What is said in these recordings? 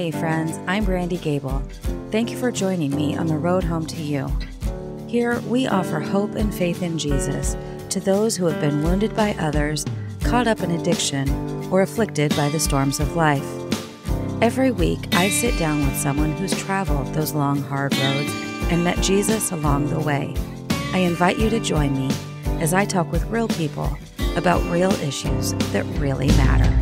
Hey friends, I'm Brandy Gable. Thank you for joining me on the road home to you. Here we offer hope and faith in Jesus to those who have been wounded by others, caught up in addiction, or afflicted by the storms of life. Every week I sit down with someone who's traveled those long, hard roads and met Jesus along the way. I invite you to join me as I talk with real people about real issues that really matter.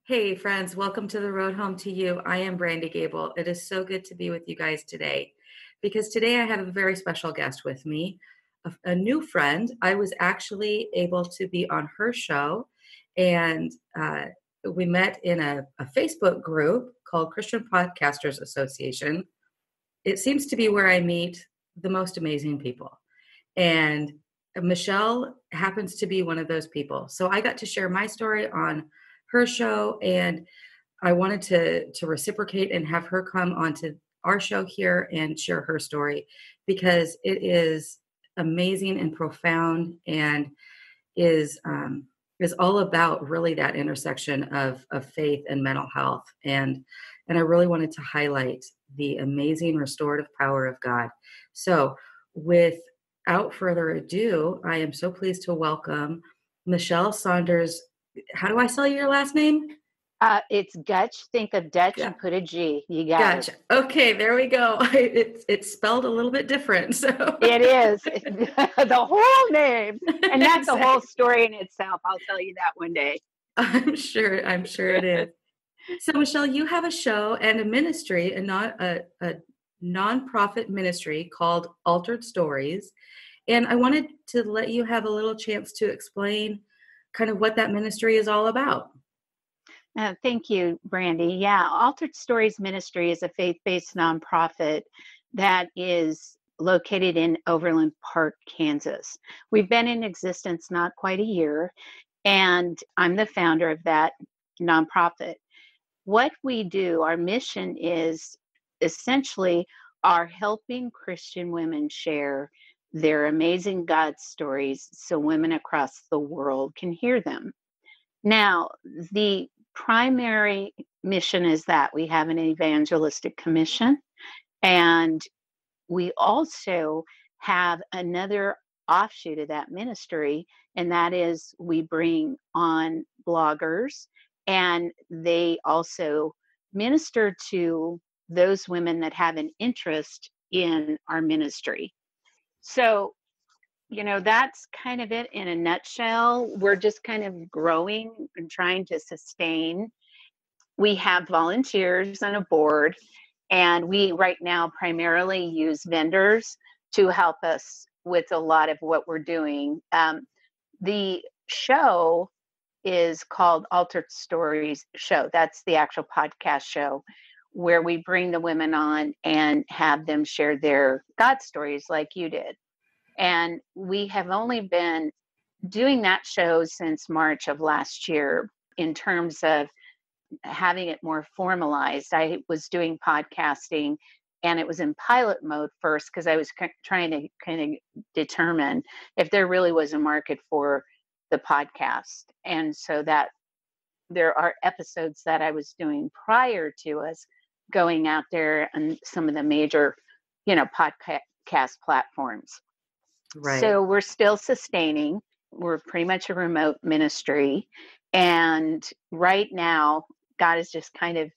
Hey friends, welcome to the road home to you. I am Brandy Gable. It is so good to be with you guys today because today I have a very special guest with me, a new friend. I was actually able to be on her show, and we met in a Facebook group called Christian Podcasters Association. It seems to be where I meet the most amazing people, and Mischelle happens to be one of those people. So I got to share my story on her show, and I wanted to reciprocate and have her come onto our show here and share her story because it is amazing and profound and is all about really that intersection of faith and mental health, and I really wanted to highlight the amazing restorative power of God. So without further ado, I am so pleased to welcome Mischelle Saunders. How do I spell your last name? It's Gottsch. Think of Dutch and put a G. You got it. Okay, there we go. It's spelled a little bit different. So it is the whole name, and that's a whole story in itself. I'll tell you that one day. I'm sure it is. So Mischelle, you have a show and a ministry, and not a nonprofit ministry called Altered Stories, and I wanted to let you have a little chance to explain kind of what that ministry is all about. Thank you, Brandy. Yeah, Altered Stories Ministry is a faith-based nonprofit that is located in Overland Park, Kansas. We've been in existence not quite a year, and I'm the founder of that nonprofit. What we do, our mission is essentially our helping Christian women share their amazing God stories so women across the world can hear them. Now, the primary mission is that we have an evangelistic commission, and we also have another offshoot of that ministry, and that is we bring on bloggers, and they also minister to those women that have an interest in our ministry. So, that's kind of it in a nutshell. We're just kind of growing and trying to sustain. We have volunteers on a board, and we right now primarily use vendors to help us with a lot of what we're doing. The show is called Altered Stories Show. That's the actual podcast show where we bring the women on and have them share their God stories like you did. And we have only been doing that show since March of last year in terms of having it more formalized. I was doing podcasting, and it was in pilot mode first because I was trying to kind of determine if there really was a market for the podcast. And so that there are episodes that I was doing prior to us going out there on some of the major, podcast platforms. Right. So we're still sustaining. We're pretty much a remote ministry. And right now, God is just kind of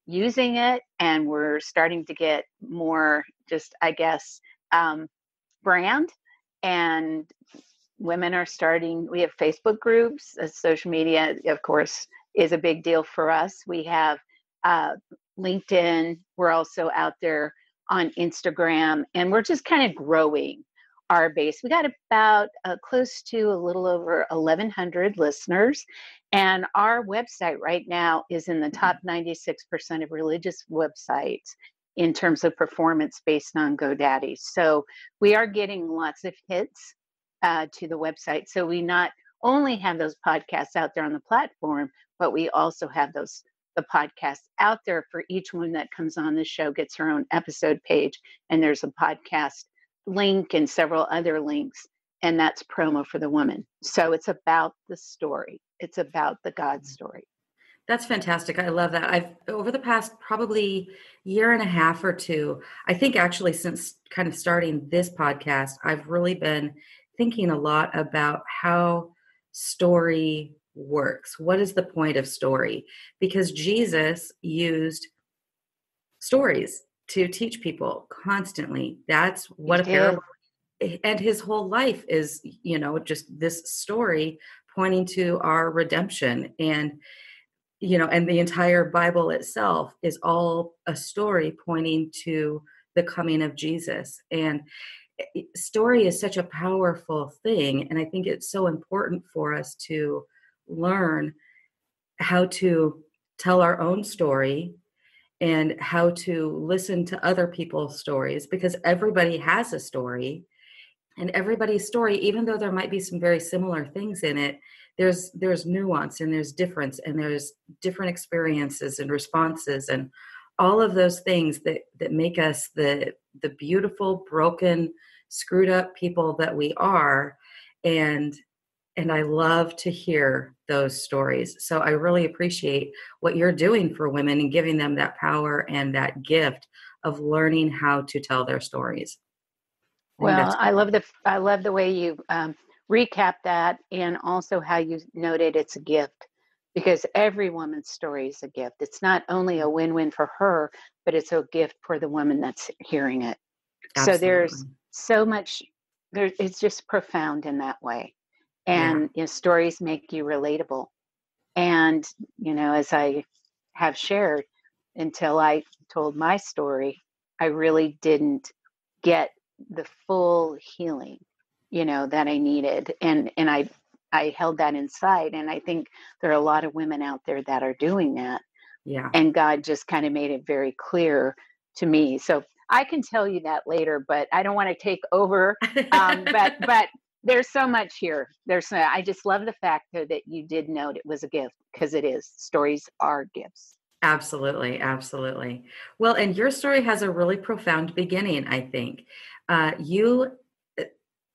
using it. And we're starting to get more just, I guess, brand. And women are starting, we have Facebook groups. Social media, of course, is a big deal for us. We have LinkedIn. We're also out there on Instagram. And we're just kind of growing our base. We got about close to a little over 1,100 listeners, and our website right now is in the top 96% of religious websites in terms of performance based on GoDaddy. So we are getting lots of hits to the website. So we not only have those podcasts out there on the platform, but we also have the podcasts out there for each one that comes on the show gets her own episode page, and there's a podcast link and several other links, and that's promo for the woman. So it's about the story. It's about the God story. That's fantastic. I love that. I've over the past probably year and a half or two, I think actually since kind of starting this podcast, I've really been thinking a lot about how story works. What is the point of story? Because Jesus used stories to teach people constantly. That's He what a did. parable, and his whole life is, just this story pointing to our redemption. And the entire Bible itself is all a story pointing to the coming of Jesus. And story is such a powerful thing. And I think it's so important for us to learn how to tell our own story and how to listen to other people's stories, because everybody has a story. And everybody's story, even though there might be some very similar things in it, there's nuance and there's difference and there's different experiences and responses and all of those things that make us the beautiful, broken, screwed up people that we are. And I love to hear those stories. So I really appreciate what you're doing for women and giving them that power and that gift of learning how to tell their stories. I think Well, that's I love the way you recap that, and also how you noted it's a gift, because every woman's story is a gift. It's not only a win-win for her, but it's a gift for the woman that's hearing it. So there's absolutely. so much there. It's just profound in that way, Yeah. and stories make you relatable. And as I have shared, until I told my story, I really didn't get the full healing, that I needed. And I held that inside. And I think there are a lot of women out there that are doing that. Yeah. And God just kind of made it very clear to me. So I can tell you that later, but I don't want to take over. But there's so much here. I just love the fact that you did note it was a gift, because it is. Stories are gifts. Absolutely. Absolutely. Well, and your story has a really profound beginning, I think. You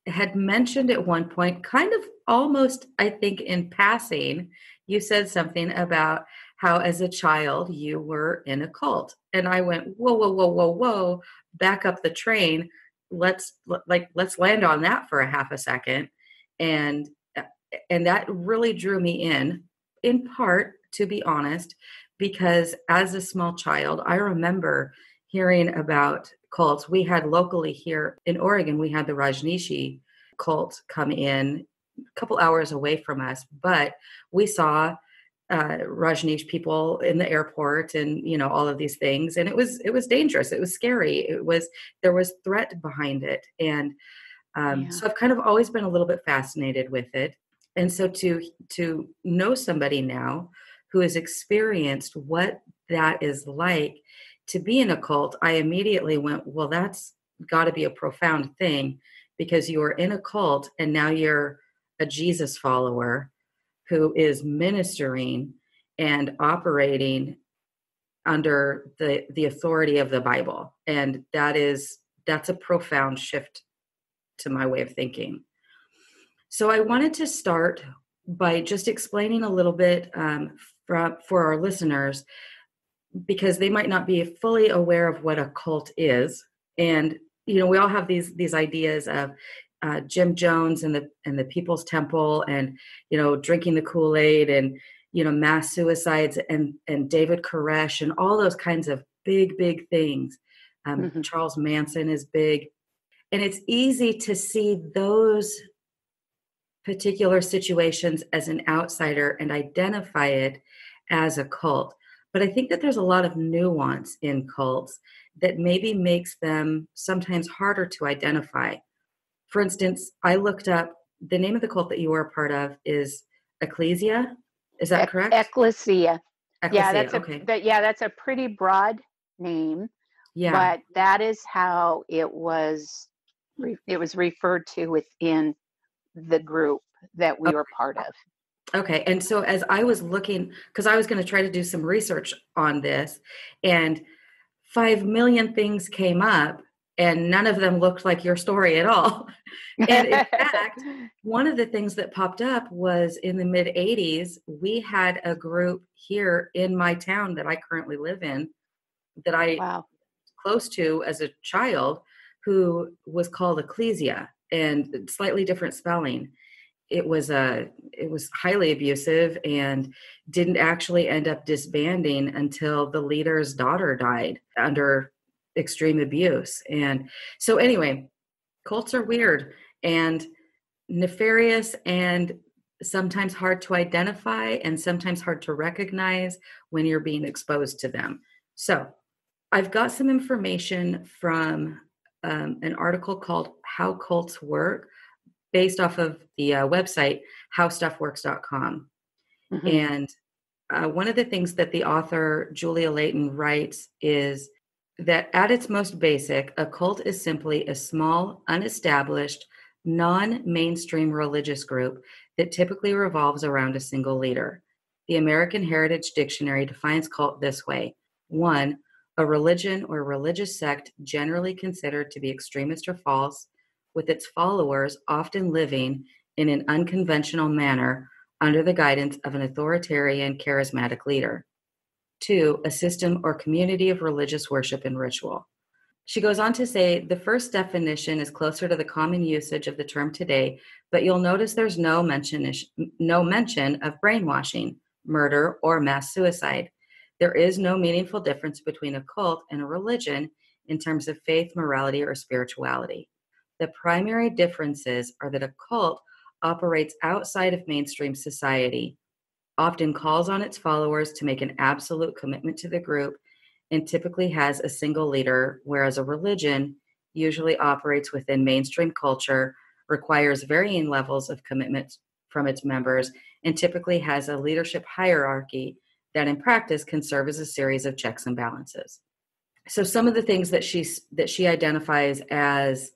had mentioned at one point, kind of almost, I think, in passing, you said something about how as a child you were in a cult. And I went, whoa, whoa, whoa, whoa, whoa, back up the train. Let's land on that for a half a second. And and that really drew me in part, to be honest, because as a small child, I remember hearing about cults. We had locally here in Oregon, we had the Rajneeshi cult come in a couple hours away from us, but we saw Rajneesh people in the airport and all of these things, and it was dangerous. It was scary. There was threat behind it, and Yeah. so I've kind of always been a little bit fascinated with it. And so to know somebody now who has experienced what that is like to be in a cult, I immediately went, well, that's got to be a profound thing, because you are in a cult and now you're a Jesus follower who is ministering and operating under the authority of the Bible. And that's a profound shift to my way of thinking. So I wanted to start by just explaining a little bit for our listeners, because they might not be fully aware of what a cult is. And we all have these ideas of Jim Jones and the People's Temple, and drinking the Kool-Aid, and mass suicides, and David Koresh, and all those kinds of big things. Hmm. Charles Manson is big. And it's easy to see those particular situations as an outsider and identify it as a cult. But I think that there's a lot of nuance in cults that maybe makes them sometimes harder to identify. For instance, I looked up the name of the cult that you were a part of is Ecclesia. Is that correct? Ecclesia. Yeah, Ecclesia. Okay. that's a pretty broad name, Yeah. but that is how it was referred to within the group that we were part of. Okay. And so as I was looking, because I was going to try to do some research on this, and 5 million things came up, and none of them looked like your story at all. And in fact, one of the things that popped up was in the mid 80s, we had a group here in my town that I currently live in that I Wow. close to as a child who was called Ecclesia, and slightly different spelling. It was highly abusive and didn't actually end up disbanding until the leader's daughter died under extreme abuse. And so anyway, cults are weird and nefarious and sometimes hard to identify and sometimes hard to recognize when you're being exposed to them. So I've got some information from an article called How Cults Work, based off of the website howstuffworks.com. Hmm. And one of the things that the author Julia Layton writes is that at its most basic, a cult is simply a small, unestablished, non-mainstream religious group that typically revolves around a single leader. The American Heritage Dictionary defines cult this way: one, a religion or religious sect generally considered to be extremist or false, with its followers often living in an unconventional manner under the guidance of an authoritarian, charismatic leader. Two, a system or community of religious worship and ritual. She goes on to say the first definition is closer to the common usage of the term today, but you'll notice there's no mention of brainwashing, murder, or mass suicide. There is no meaningful difference between a cult and a religion in terms of faith, morality, or spirituality. The primary differences are that a cult operates outside of mainstream society, often calls on its followers to make an absolute commitment to the group, and typically has a single leader, whereas a religion usually operates within mainstream culture, requires varying levels of commitment from its members, and typically has a leadership hierarchy that in practice can serve as a series of checks and balances. So some of the things that she identifies as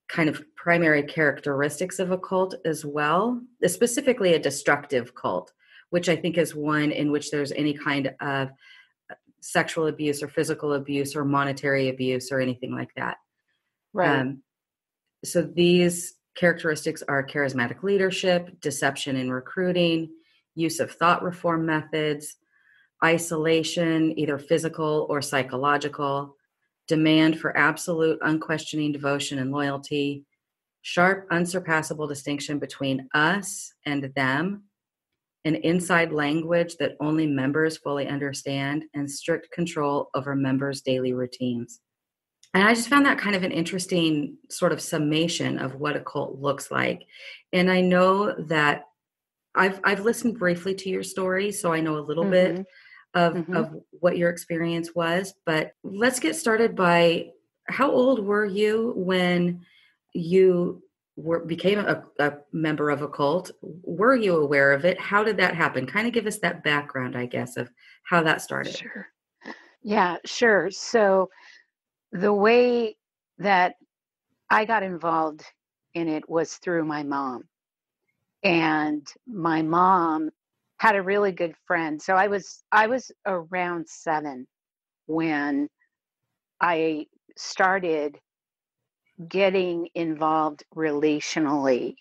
kind of primary characteristics of a cult as well, specifically a destructive cult, which I think is one in which there's any kind of sexual abuse or physical abuse or monetary abuse or anything like that. Right. Um, so these characteristics are charismatic leadership, deception in recruiting, use of thought reform methods, isolation, either physical or psychological, demand for absolute unquestioning devotion and loyalty, sharp, unsurpassable distinction between us and them, an inside language that only members fully understand, and strict control over members' daily routines. And I just found that kind of an interesting sort of summation of what a cult looks like. And I know that I've listened briefly to your story, so I know a little bit Hmm. Hmm. of what your experience was. But let's get started by how old were you when you became a member of a cult? Were you aware of it? How did that happen? Kind of give us that background, I guess, of how that started. Sure. Yeah, sure. So the way that I got involved in it was through my mom. And my mom had a really good friend. So I was around 7 when I started getting involved relationally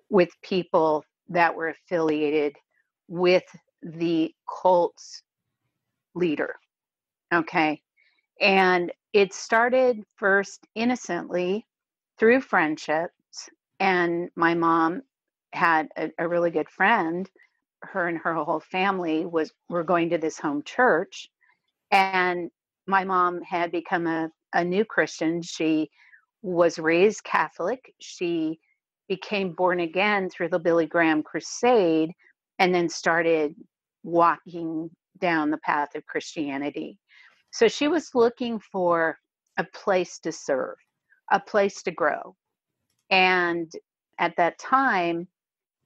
with people that were affiliated with the cult's leader. Okay. And it started first innocently through friendships. And my mom had a really good friend. Her and her whole family were going to this home church. And my mom had become a new Christian. She was raised Catholic. She became born again through the Billy Graham crusade and then started walking down the path of Christianity. So she was looking for a place to serve, a place to grow. And at that time,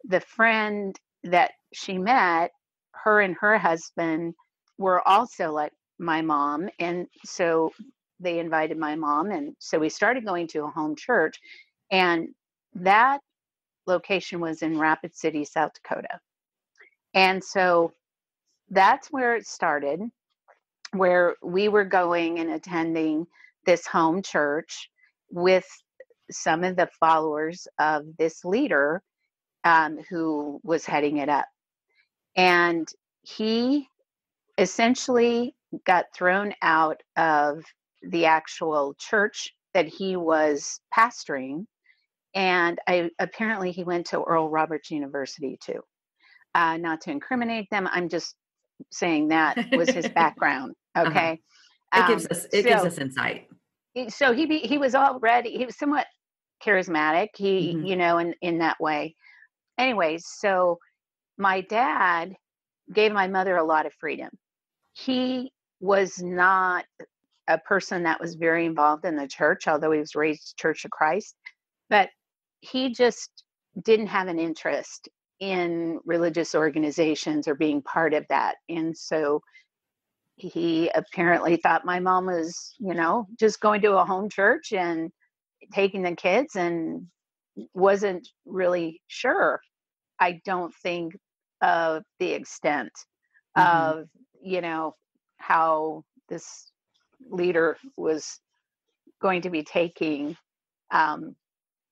the friend that she met, her and her husband were also like my mom. And so they invited my mom. And so we started going to a home church. And that location was in Rapid City, South Dakota. And so that's where it started, where we were going and attending this home church. with some of the followers of this leader who was heading it up. And he essentially got thrown out of the actual church that he was pastoring. And apparently he went to Oral Roberts University too. Not to incriminate them, I'm just saying that was his background. Okay. It gives us insight. So he was somewhat charismatic. He, Mm-hmm. in that way. Anyways, so my dad gave my mother a lot of freedom. He was not a person that was very involved in the church, although he was raised Church of Christ, but he just didn't have an interest in religious organizations or being part of that. And so he apparently thought my mom was, just going to a home church and taking the kids, and wasn't really sure, I don't think, of the extent Mm-hmm. of, how this leader was going to be taking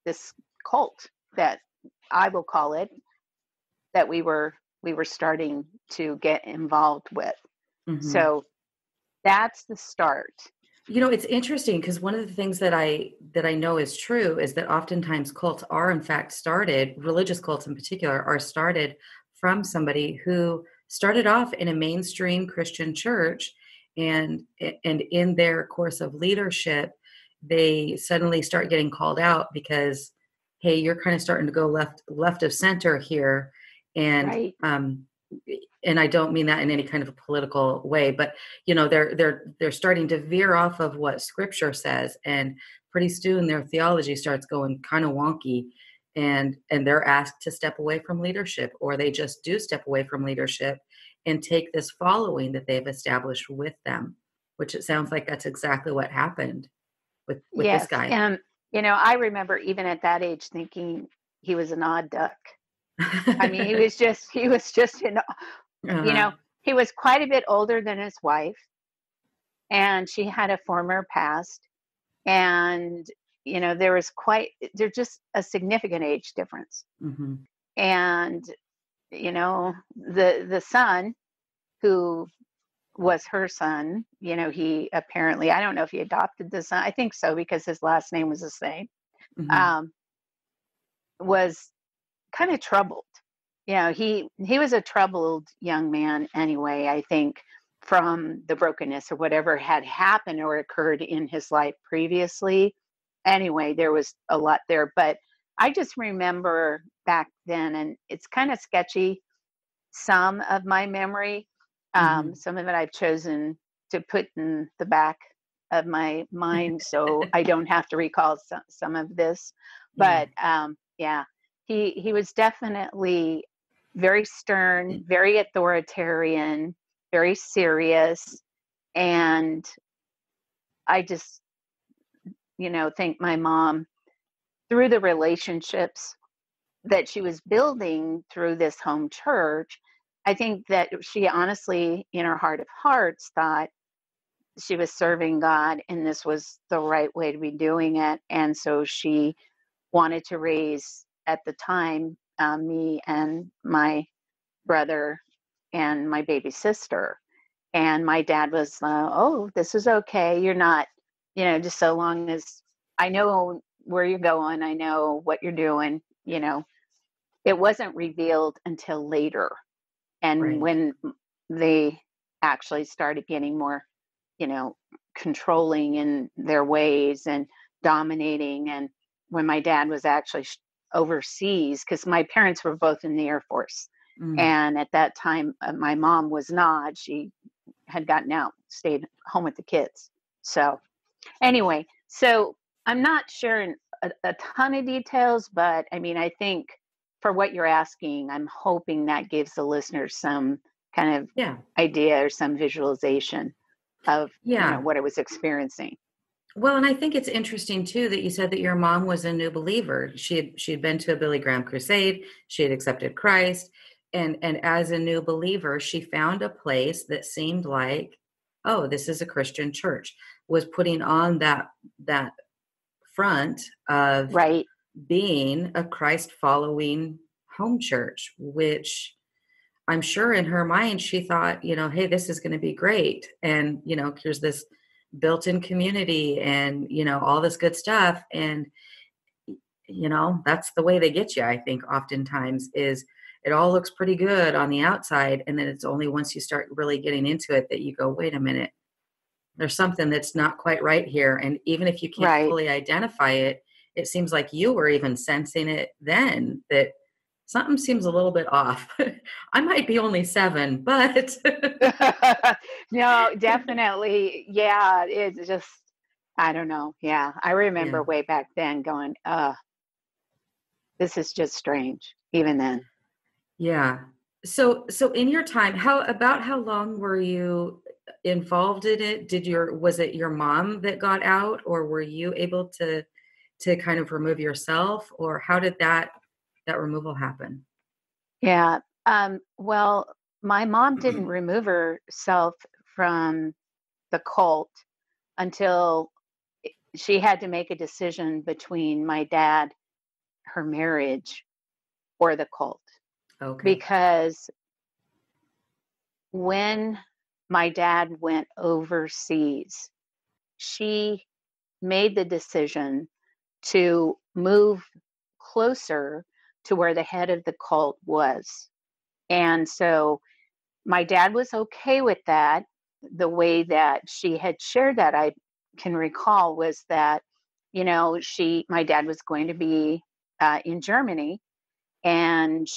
this cult, that I will call it, that we were starting to get involved with. Mm-hmm. So that's the start. It's interesting because one of the things that I know is true is that oftentimes cults are in fact started, religious cults in particular, are started from somebody who started off in a mainstream Christian church, and in their course of leadership, they suddenly start getting called out because, hey, you're kind of starting to go left of center here, and Right. and I don't mean that in any kind of a political way, but they're starting to veer off of what Scripture says, and pretty soon their theology starts going kind of wonky, and they're asked to step away from leadership, or they just do step away from leadership and take this following that they've established with them, which it sounds like that's exactly what happened with this Yes. guy. And, I remember even at that age thinking he was an odd duck. I mean, he was just, Uh-huh. he was quite a bit older than his wife, and she had a former past. And, there's just a significant age difference. Mm-hmm. And, the son, who was her son, he apparently, I don't know if he adopted the son. I think so, because his last name was the same. Mm-hmm. Um, was kind of troubled. He was a troubled young man anyway, I think, from the brokenness or whatever had happened or occurred in his life previously. Anyway, there was a lot there, but I just remember back then, and it's kind of sketchy, some of my memory. Mm-hmm. Some of it I've chosen to put in the back of my mind so I don't have to recall some of this. Yeah. But yeah, he was definitely very stern, very authoritarian, very serious. And I just, think my mom, through the relationships that she was building through this home church, I think that she honestly, in her heart of hearts, thought she was serving God and this was the right way to be doing it. And so she wanted to raise, at the time, me and my brother and my baby sister. And my dad was, oh, this is okay. You're not, just so long as I know where you're going, I know what you're doing. It wasn't revealed until later. And Right. when they actually started getting more, you know, controlling in their ways and dominating. And when my dad was actually overseas, because my parents were both in the Air Force. Mm. And at that time, my mom was not. She had gotten out, stayed home with the kids. So, anyway, so I'm not sharing a ton of details, but I mean, I think for what you're asking, I'm hoping that gives the listeners some kind of Yeah. idea or some visualization of, Yeah. what I was experiencing. Well, and I think it's interesting too that you said that your mom was a new believer. She had been to a Billy Graham crusade. She had accepted Christ, and as a new believer, she found a place that seemed like, oh, this is a Christian church. Was putting on that front of Right. being a Christ following home church, which I'm sure in her mind, she thought, hey, this is going to be great. And, here's this built in community and, all this good stuff. And, that's the way they get you, I think, oftentimes is it all looks pretty good on the outside. And then it's only once you start really getting into it that you go, wait a minute, there's something that's not quite right here. And even if you can't Right. fully identify it, it seems like you were even sensing it then that something seems a little bit off. I might be only 7, but No, definitely. Yeah, it's just, I don't know. Yeah, I yeah, remember way back then going, this is just strange, even then. yeah. So in your time, how long were you involved in it? Was it your mom that got out, or were you able to kind of remove yourself, or how did that removal happen? Yeah. Well, my mom didn't remove herself from the cult until she had to make a decision between my dad, her marriage, or the cult. Okay. Because when my dad went overseas, she made the decision to move closer to where the head of the cult was. And so my dad was okay with that. The way that she had shared that, I can recall, was that, my dad was going to be in Germany, and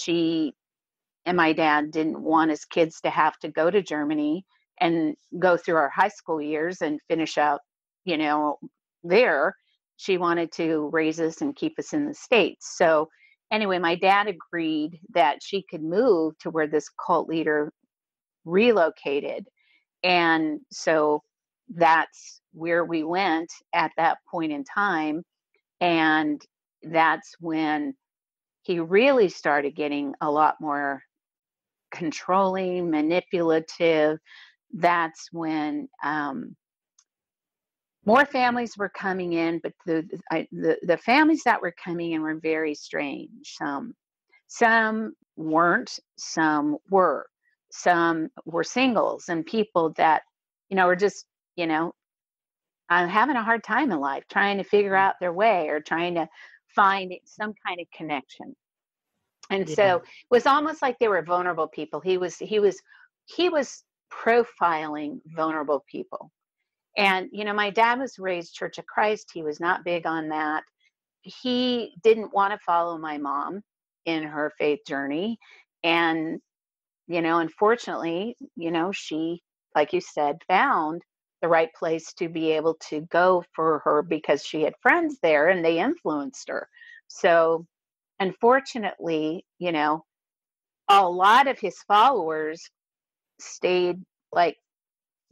my dad didn't want his kids to have to go to Germany and go through our high school years and finish up, you know, there. She wanted to raise us and keep us in the States. So, anyway, my dad agreed that she could move to where this cult leader relocated. And so that's where we went at that point in time. And that's when he really started getting a lot more controlling, manipulative. That's when more families were coming in, but the families that were coming in were very strange. Some weren't, some were. Some were singles and people that, were just, you know, having a hard time in life, trying to figure Mm. out their way or trying to find some kind of connection. And so Yeah. it was almost like they were vulnerable people. He was profiling vulnerable people. And my dad was raised Church of Christ. He was not big on that. He didn't want to follow my mom in her faith journey. And unfortunately, she, like you said, found the right place to be able to go for her because she had friends there and they influenced her. So, unfortunately, a lot of his followers stayed, like,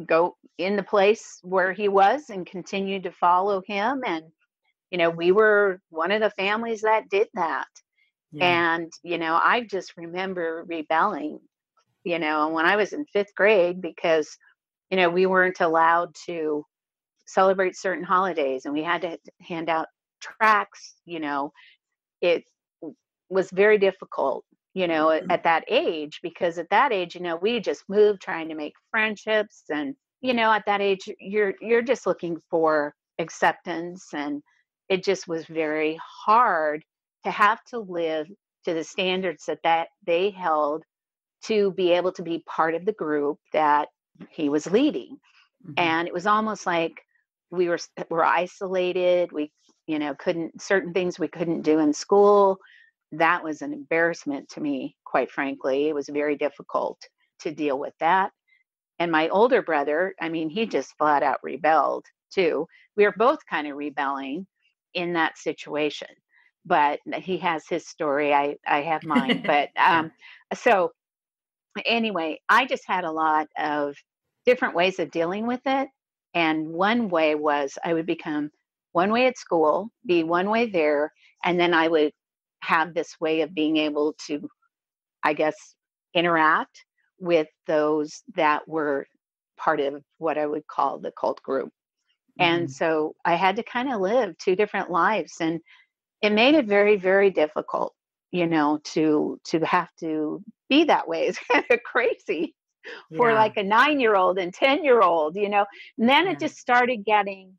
go in the place where he was and continued to follow him. And, we were one of the families that did that. Yeah. And, I just remember rebelling, when I was in fifth grade because, we weren't allowed to celebrate certain holidays and we had to hand out tracts. It was very difficult, at that age, because at that age, we just moved trying to make friendships. And, at that age, you're just looking for acceptance. And it just was very hard to have to live to the standards that they held to be able to be part of the group that he was leading. Mhm. And it was almost like were isolated. We, couldn't, certain things we couldn't do in school. That was an embarrassment to me, quite frankly. It was very difficult to deal with that. And my older brother, I mean, he just flat out rebelled too. We were both kind of rebelling in that situation. But he has his story. I have mine. But Yeah. so anyway, I just had a lot of different ways of dealing with it. And one way was I would become one way at school, be one way there, and then I would have this way of being able to, I guess, interact with those that were part of what I would call the cult group. And Mhm. so I had to kind of live two different lives, and it made it very, very difficult, to have to be that way. It's kind of crazy for Yeah. like a 9-year-old and 10-year-old. And then it Yeah. just started getting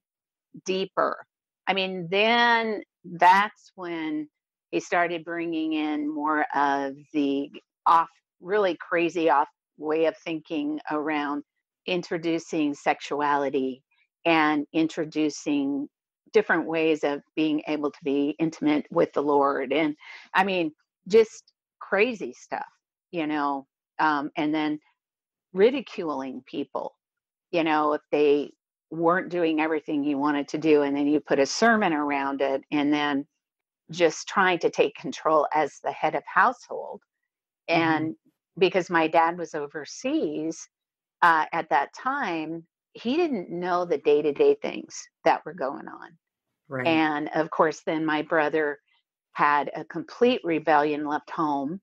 deeper. I mean, then that's when he started bringing in more of the off, really crazy off way of thinking around introducing sexuality and introducing different ways of being able to be intimate with the Lord. And I mean, just crazy stuff, and then ridiculing people, if they weren't doing everything you wanted to do. And then you put a sermon around it, and then just trying to take control as the head of household. Mhm. And because my dad was overseas at that time, he didn't know the day to day things that were going on. Right. And of course, then my brother had a complete rebellion, left home,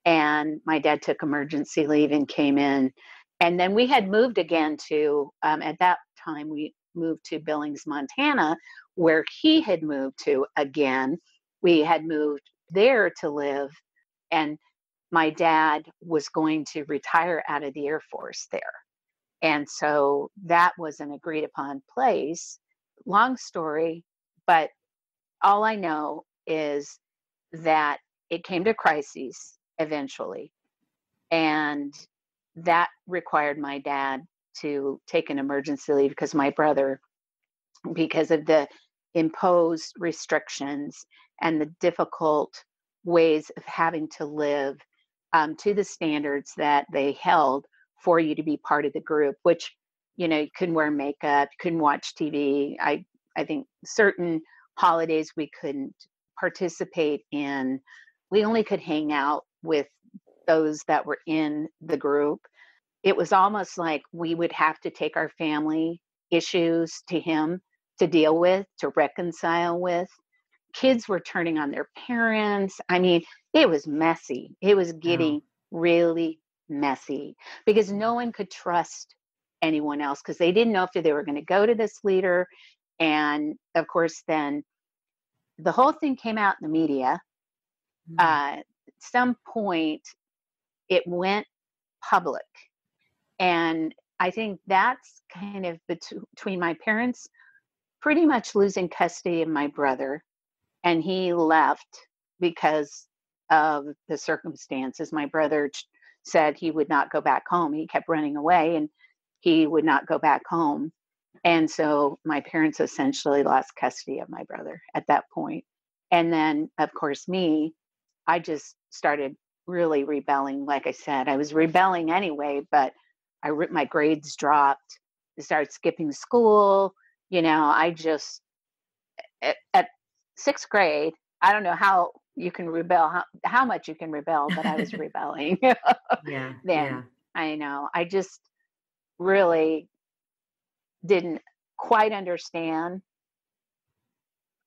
and my dad took emergency leave and came in. And then we had moved again to, at that time, we moved to Billings, Montana, where he had moved to again. We had moved there to live, and my dad was going to retire out of the Air Force there. And so that was an agreed upon place. Long story, but all I know is that it came to crises eventually. And that required my dad to take an emergency leave because my brother, because of the imposed restrictions and the difficult ways of having to live to the standards that they held for you to be part of the group, which, you couldn't wear makeup, you couldn't watch TV. I think certain holidays we couldn't participate in. We only could hang out with those that were in the group. It was almost like we would have to take our family issues to him to deal with, to reconcile with. Kids were turning on their parents. I mean, it was messy. It was Wow. getting really messy because no one could trust anyone else because they didn't know if they were going to go to this leader. And of course, then the whole thing came out in the media. Mm. At some point, it went public. And I think that's kind of between my parents pretty much losing custody of my brother. And he left because of the circumstances. My brother said he would not go back home. He kept running away and he would not go back home. And so my parents essentially lost custody of my brother at that point. And then, of course, I just started really rebelling. Like I said, I was rebelling anyway, but my grades dropped. I started skipping school. I just at sixth grade, I don't know how you can rebel, how much you can rebel, but I was rebelling Yeah. then. Yeah. I know. I just really didn't quite understand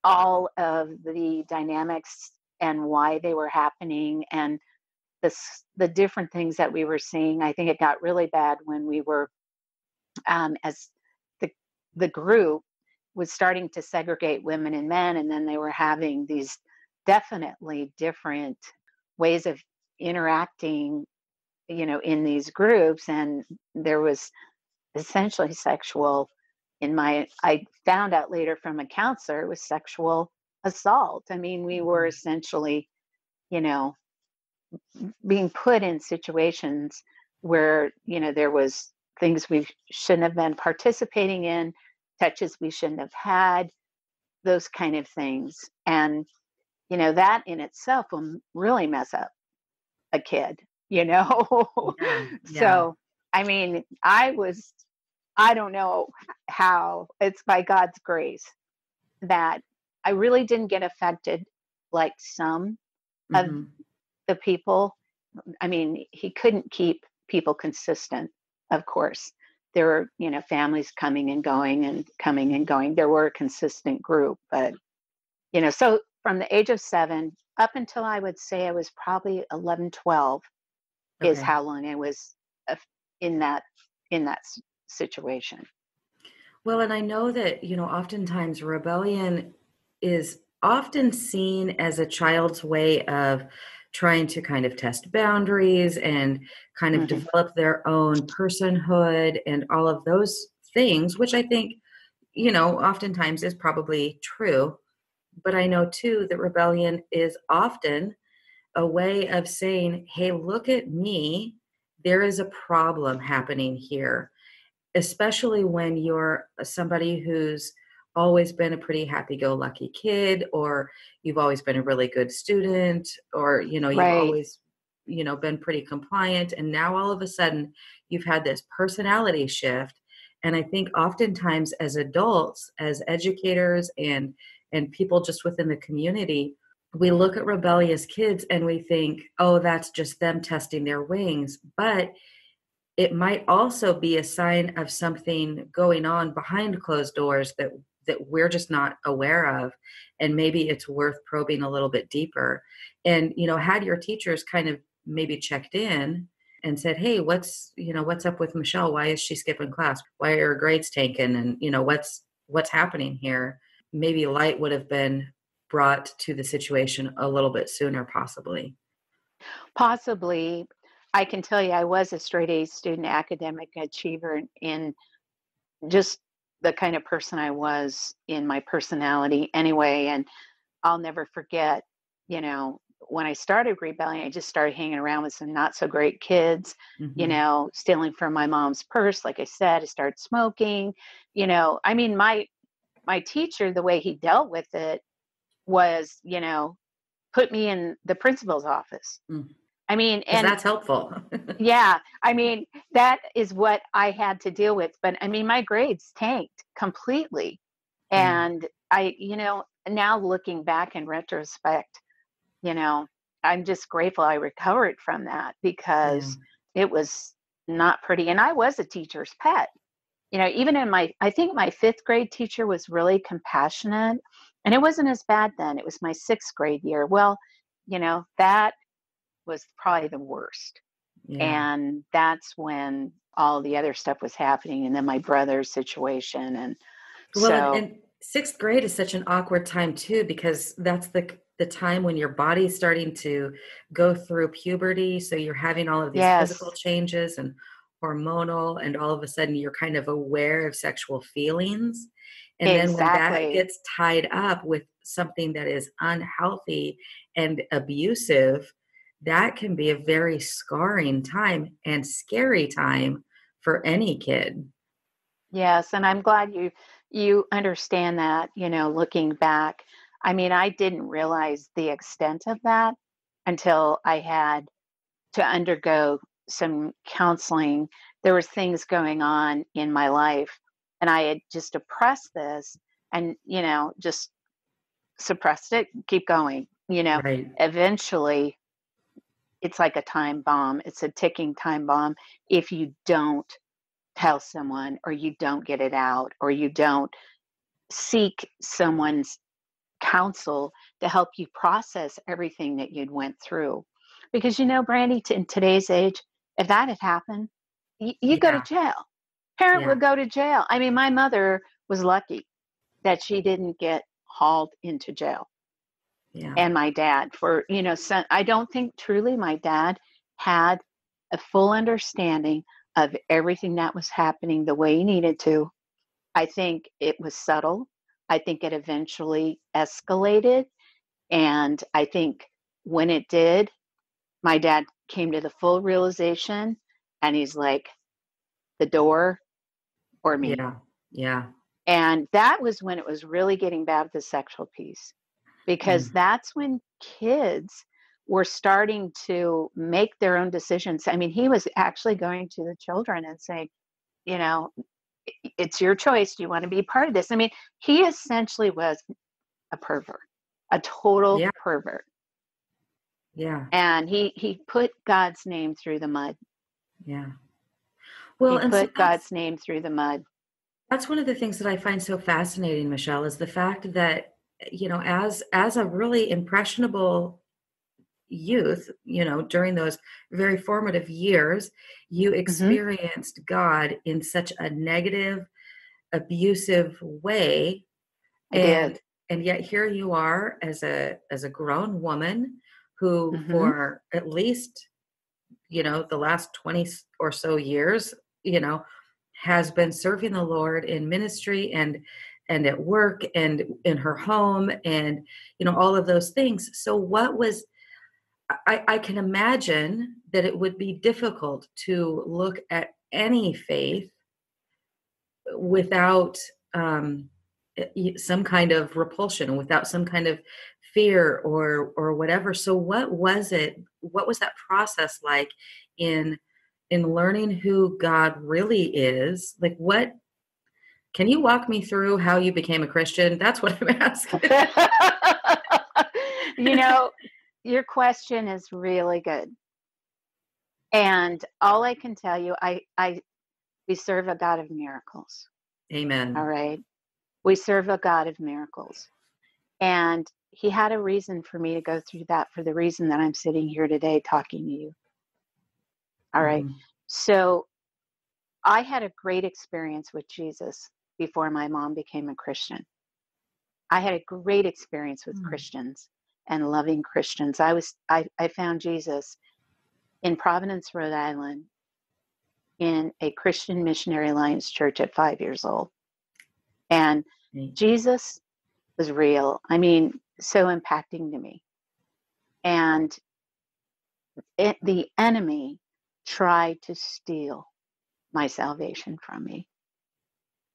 all of the dynamics and why they were happening and the different things that we were seeing. I think it got really bad when we were as the the group was starting to segregate women and men, and then they were having these definitely different ways of interacting, in these groups, and there was essentially sexual. I found out later from a counselor it was sexual assault. I mean, we were Mhm. essentially, you know, being put in situations where there was things we shouldn't have been participating in, touches we shouldn't have had, those kind of things. And that in itself will really mess up a kid. Yeah. Yeah. So I mean, I don't know how, it's by God's grace that I really didn't get affected like some of Mhm. the people. I mean, he couldn't keep people consistent, of course. There were, families coming and going and coming and going. There were a consistent group, but, so from the age of 7 up until I would say I was probably 11, 12 is Okay. how long I was uh, in that, in that situation. Well, and I know that, oftentimes rebellion is often seen as a child's way of trying to kind of test boundaries and kind of Hmm. develop their own personhood and all of those things, which I think, oftentimes is probably true. But I know too that rebellion is often a way of saying, hey, look at me. There is a problem happening here, especially when you're somebody who's always been a pretty happy-go-lucky kid, or you've always been a really good student, or you've Right. always been pretty compliant, and now all of a sudden you've had this personality shift. And I think oftentimes as adults, as educators, and people just within the community, we look at rebellious kids and we think, oh, that's just them testing their wings. But it might also be a sign of something going on behind closed doors that we're just not aware of, and maybe it's worth probing a little bit deeper. And had your teachers kind of maybe checked in and said, hey, what's up with Michelle? Why is she skipping class? Why are her grades tanking? And what's happening here? Maybe light would have been brought to the situation a little bit sooner, possibly. Possibly. I can tell you, I was a straight A student, academic achiever, in just the kind of person I was in my personality anyway. And I'll never forget, you know, when I started rebelling, I just started hanging around with some not so great kids, Hmm. stealing from my mom's purse. Like I said, I started smoking. I mean, my teacher, the way he dealt with it was, put me in the principal's office. I mean, Because and that's helpful. yeah, I mean, that is what I had to deal with. But I mean, my grades tanked completely. Yeah. And now looking back in retrospect, you know, I'm just grateful I recovered from that Yeah. because it was not pretty. And I was a teacher's pet. Even I think my fifth grade teacher was really compassionate, and it wasn't as bad then. It was my sixth grade year. Well, that was probably the worst. Yeah. And that's when all the other stuff was happening. And then my brother's situation. And Well, and, so, and sixth grade is such an awkward time too, because that's the time when your body's starting to go through puberty. So you're having all of these physical yes, changes and hormonal, and all of a sudden you're kind of aware of sexual feelings. And then when that exactly. gets tied up with something that is unhealthy and abusive, that can be a very scarring time and scary time for any kid. Yes, and I'm glad you understand that, looking back. I mean, I didn't realize the extent of that until I had to undergo some counseling. There was things going on in my life, and I had just suppressed this and, just suppressed it, keep going. Right. Eventually it's like a time bomb. It's a ticking time bomb if you don't tell someone, or you don't get it out, or you don't seek someone's counsel to help you process everything that you'd went through. Because Brandy, in today's age, if that had happened, you go to Yeah. jail. Parent Yeah. would go to jail. I mean, my mother was lucky that she didn't get hauled into jail. Yeah. And my dad, for I don't think truly my dad had a full understanding of everything that was happening the way he needed to. I think it was subtle. I think it eventually escalated. And I think when it did, my dad came to the full realization, and he's like, the door or me. Yeah. Yeah. And that was when it was really getting bad with the sexual piece, because Mm. that's when kids were starting to make their own decisions. I mean, he was actually going to the children and saying, you know, it's your choice. Do you want to be part of this? I mean, he essentially was a pervert, a total Yeah. pervert. Yeah. And he put God's name through the mud. Yeah. He Well, and so put God's name through the mud. that's one of the things that I find so fascinating, Michelle, is the fact that, as a really impressionable youth, during those very formative years, you Hmm. experienced God in such a negative, abusive way, I did. and yet here you are as a grown woman who Hmm. for at least, the last 20 or so years, you know, has been serving the Lord in ministry and at work and in her home and all of those things. So what was I can imagine that it would be difficult to look at any faith without some kind of repulsion, without some kind of fear or whatever. So what was it? What was that process like in learning who God really is? Like, what can you walk me through how you became a Christian? That's what I'm asking. You know, your question is really good. And all I can tell you, we serve a God of miracles. All Amen. right. We serve a God of miracles. And he had a reason for me to go through that for the reason that I'm sitting here today talking to you. All right. Mhm. So I had a great experience with Jesus before my mom became a Christian. I had a great experience with Mm. Christians and loving Christians. I found Jesus in Providence, Rhode Island, in a Christian Missionary Alliance church at 5 years old. And Right. Jesus was real. I mean, so impacting to me. And the enemy tried to steal my salvation from me.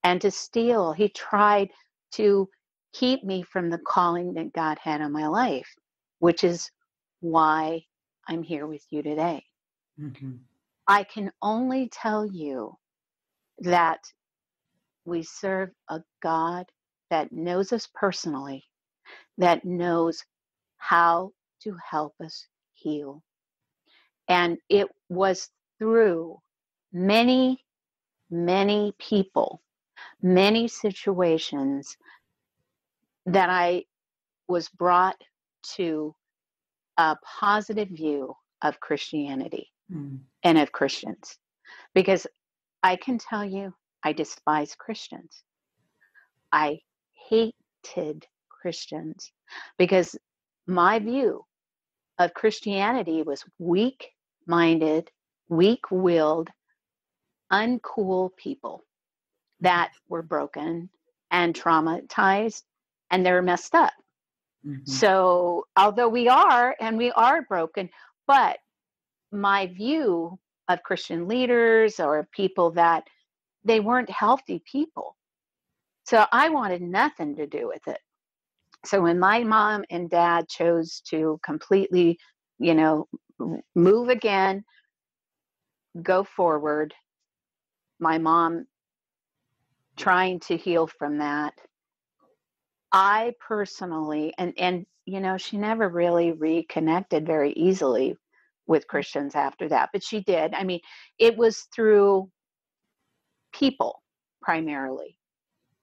And to steal, he tried to keep me from the calling that God had on my life, which is why I'm here with you today. Mhm. I can only tell you that we serve a God that knows us personally, that knows how to help us heal. And it was through many, many people, many situations that I was brought to a positive view of Christianity Mm. and of Christians. Because I can tell you, I despise Christians. I hated Christians because my view of Christianity was weak minded, weak willed, uncool people that were broken and traumatized and they're messed up. Mhm. So, although we are broken, but my view of Christian leaders or people that they weren't healthy people. So, I wanted nothing to do with it. So, when my mom and dad chose to completely, you know, move again, go forward, my mom trying to heal from that, I personally, she never really reconnected very easily with Christians after that, but she did. I mean, it was through people primarily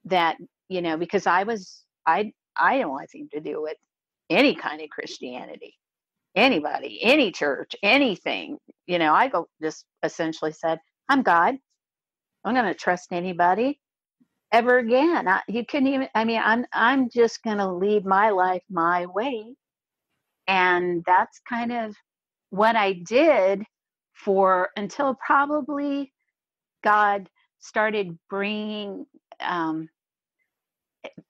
that, because I don't want anything to do with any kind of Christianity, anybody, any church, anything. I just essentially said, I'm God. I'm going to trust anybody ever again. You couldn't even. I mean, I'm just going to lead my life my way, and that's kind of what I did for until probably God started bringing. Um,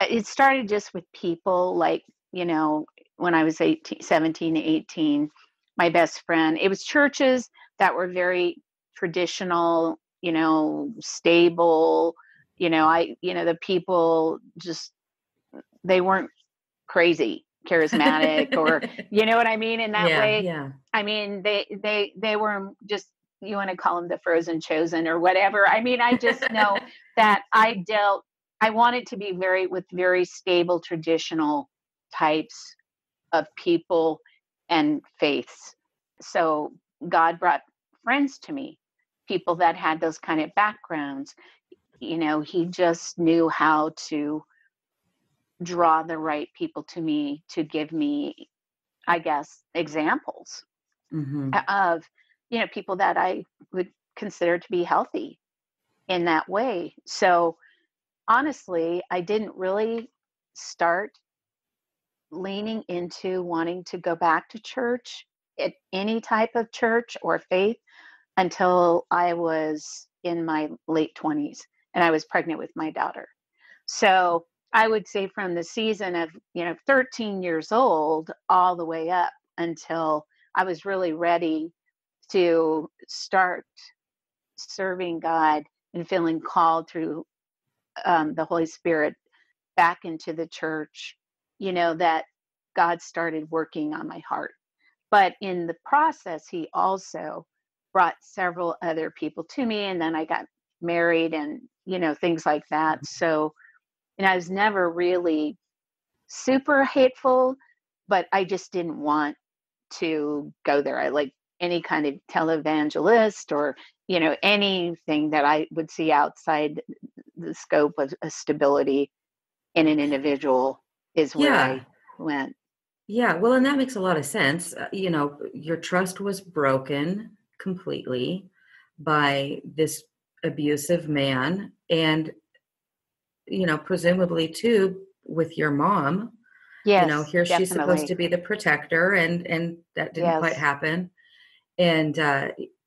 it started just with people like when I was 18, 17, 18. My best friend. It was churches that were very traditional, stable. The people just they weren't crazy charismatic or you know what I mean in that Yeah, way. yeah. I mean they were just, you want to call them the frozen chosen or whatever. I mean, I just know that I wanted to be very stable traditional types of people and faiths. So God brought friends to me, people that had those kind of backgrounds. He just knew how to draw the right people to me to give me, I guess, examples Mhm. of, people that I would consider to be healthy in that way. So honestly, I didn't really start leaning into wanting to go back to church, at any type of church or faith, until I was in my late 20s and I was pregnant with my daughter. So I would say from the season of, 13 years old all the way up until I was really ready to start serving God and feeling called through the Holy Spirit back into the church, that God started working on my heart. But in the process, He also brought several other people to me. And then I got married and, things like that. So, and I was never really super hateful, but I just didn't want to go there. I like any kind of televangelist or, anything that I would see outside the scope of a stability in an individual is where Yeah. I went. Yeah. Well, and that makes a lot of sense. Your trust was broken completely by this abusive man. And, presumably too, with your mom, Yes, here she's supposed to definitely. be the protector, and that didn't quite Yes, happen. And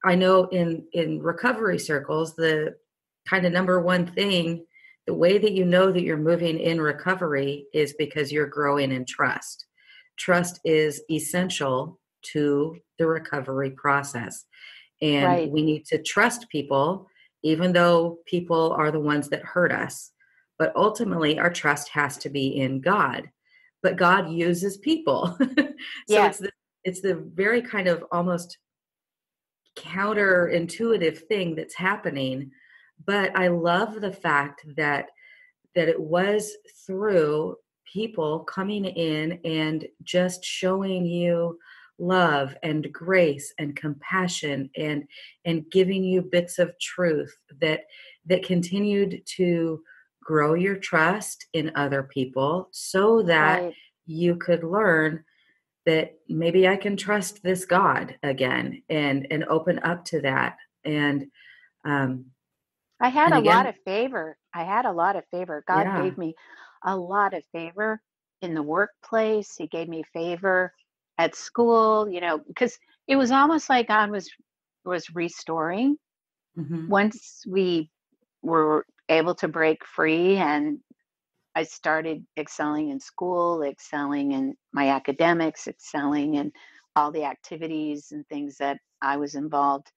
I know in recovery circles, the kind of number one thing, the way that you know that you're moving in recovery is because you're growing in trust. Trust is essential to the recovery process. And right. we need to trust people, even though people are the ones that hurt us. But ultimately, our trust has to be in God. But God uses people. So Yes, it's the very kind of almost counterintuitive thing that's happening. But I love the fact that it was through people coming in and just showing you love and grace and compassion and giving you bits of truth that continued to grow your trust in other people, so that right. you could learn that maybe I can trust this God again, and open up to that. And um I had and a lot again, of favor. I had a lot of favor. God yeah. gave me a lot of favor in the workplace. He gave me favor at school, because it was almost like God was restoring Hmm. once we were able to break free, and I started excelling in school, excelling in my academics, excelling in all the activities and things that I was involved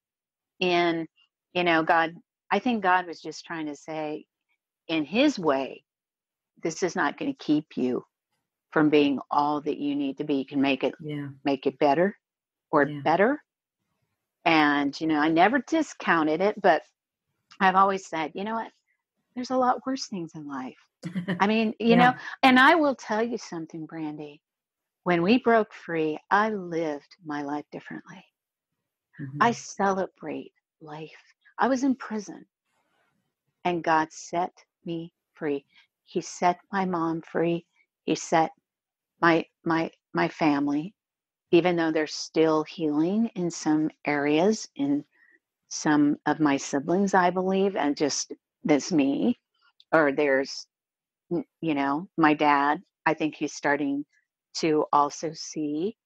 in. God, I think God was just trying to say, in His way, this is not going to keep you from being all that you need to be. You can Yeah. make it better or Yeah. better. And, I never discounted it, but I've always said, you know what? There's a lot worse things in life. I mean, Yeah. and I will tell you something, Brandy. When we broke free, I lived my life differently. I Hmm. celebrate life. I was in prison and God set me free. He set my mom free. He set my family, even though there's still healing in some areas in some of my siblings, I believe, and just that's me. Or there's, my dad. I think he's starting to also see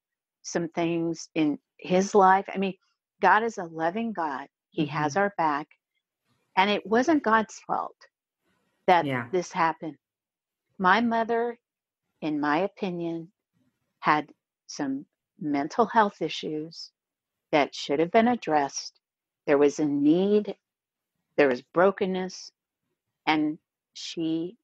some things in his life. I mean, God is a loving God. He has Hmm. our back. And it wasn't God's fault that Yeah. this happened. My mother, in my opinion, had some mental health issues that should have been addressed. There was a need, there was brokenness, and she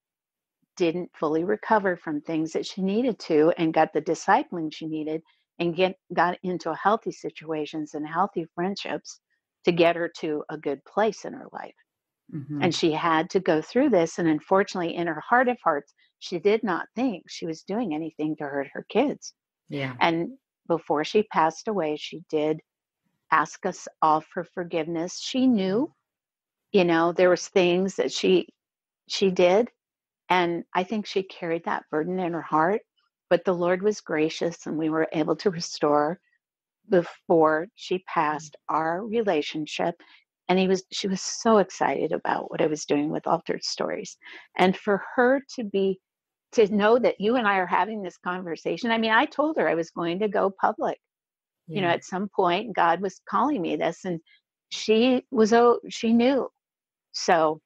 didn't fully recover from things that she needed to and got the discipling she needed and got into healthy situations and healthy friendships to get her to a good place in her life. And Hmm. she had to go through this. And unfortunately, in her heart of hearts, she did not think she was doing anything to hurt her kids. Yeah. And before she passed away, she did ask us all for forgiveness. She knew, there was things that she did, and I think she carried that burden in her heart, but the Lord was gracious and we were able to restore before she passed our relationship. And she was so excited about what I was doing with Altered Stories. And for her to know that you and I are having this conversation. I mean, I told her I was going to go public, Yeah. at some point. God was calling me this, and she knew. So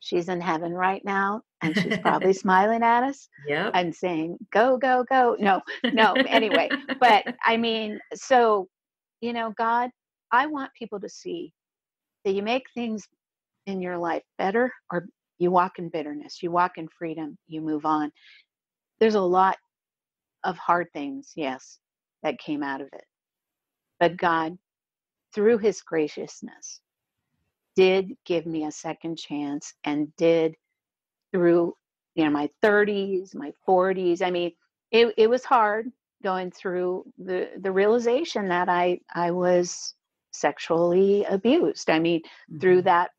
she's in heaven right now, and she's probably smiling at us Yep. and saying, go, go, go. No, no, anyway. But I mean, so, God, I want people to see that you make things in your life better, or you walk in bitterness, you walk in freedom, you move on. There's a lot of hard things, yes, that came out of it. But God, through his graciousness, did give me a second chance, and did through, my 30s, my 40s. I mean, it was hard going through the realization that I was sexually abused. I mean, through Mhm. that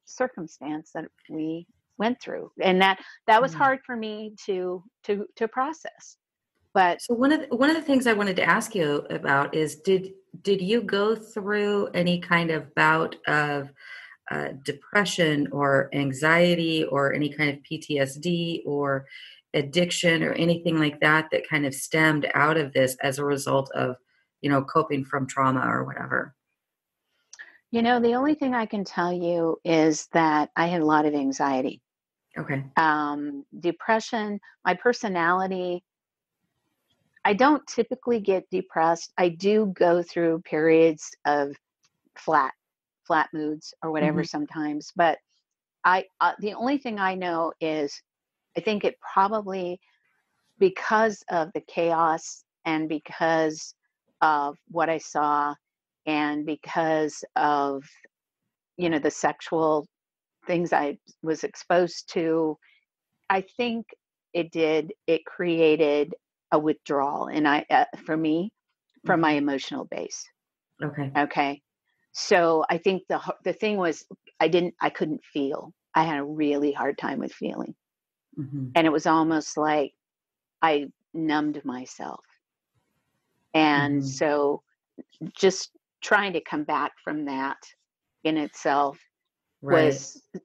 circumstance that we went through, and that was Yeah. hard for me to process. But So one of the things I wanted to ask you about is did you go through any kind of bout of depression or anxiety or any kind of PTSD or addiction or anything like that that kind of stemmed out of this as a result of, coping from trauma or whatever? the only thing I can tell you is that I had a lot of anxiety, Okay. depression. My personality, I don't typically get depressed. I do go through periods of flat flat moods or whatever Hmm. sometimes, but the only thing I know is I think it probably, because of the chaos, and because of what I saw, and because of the sexual things I was exposed to, I think it created a withdrawal, and for me, from my Hmm. emotional base. Okay. Okay. So I think the thing was, I couldn't feel. I had a really hard time with feeling. Hmm. And it was almost like I numbed myself. And Hmm. so just trying to come back from that in itself Right.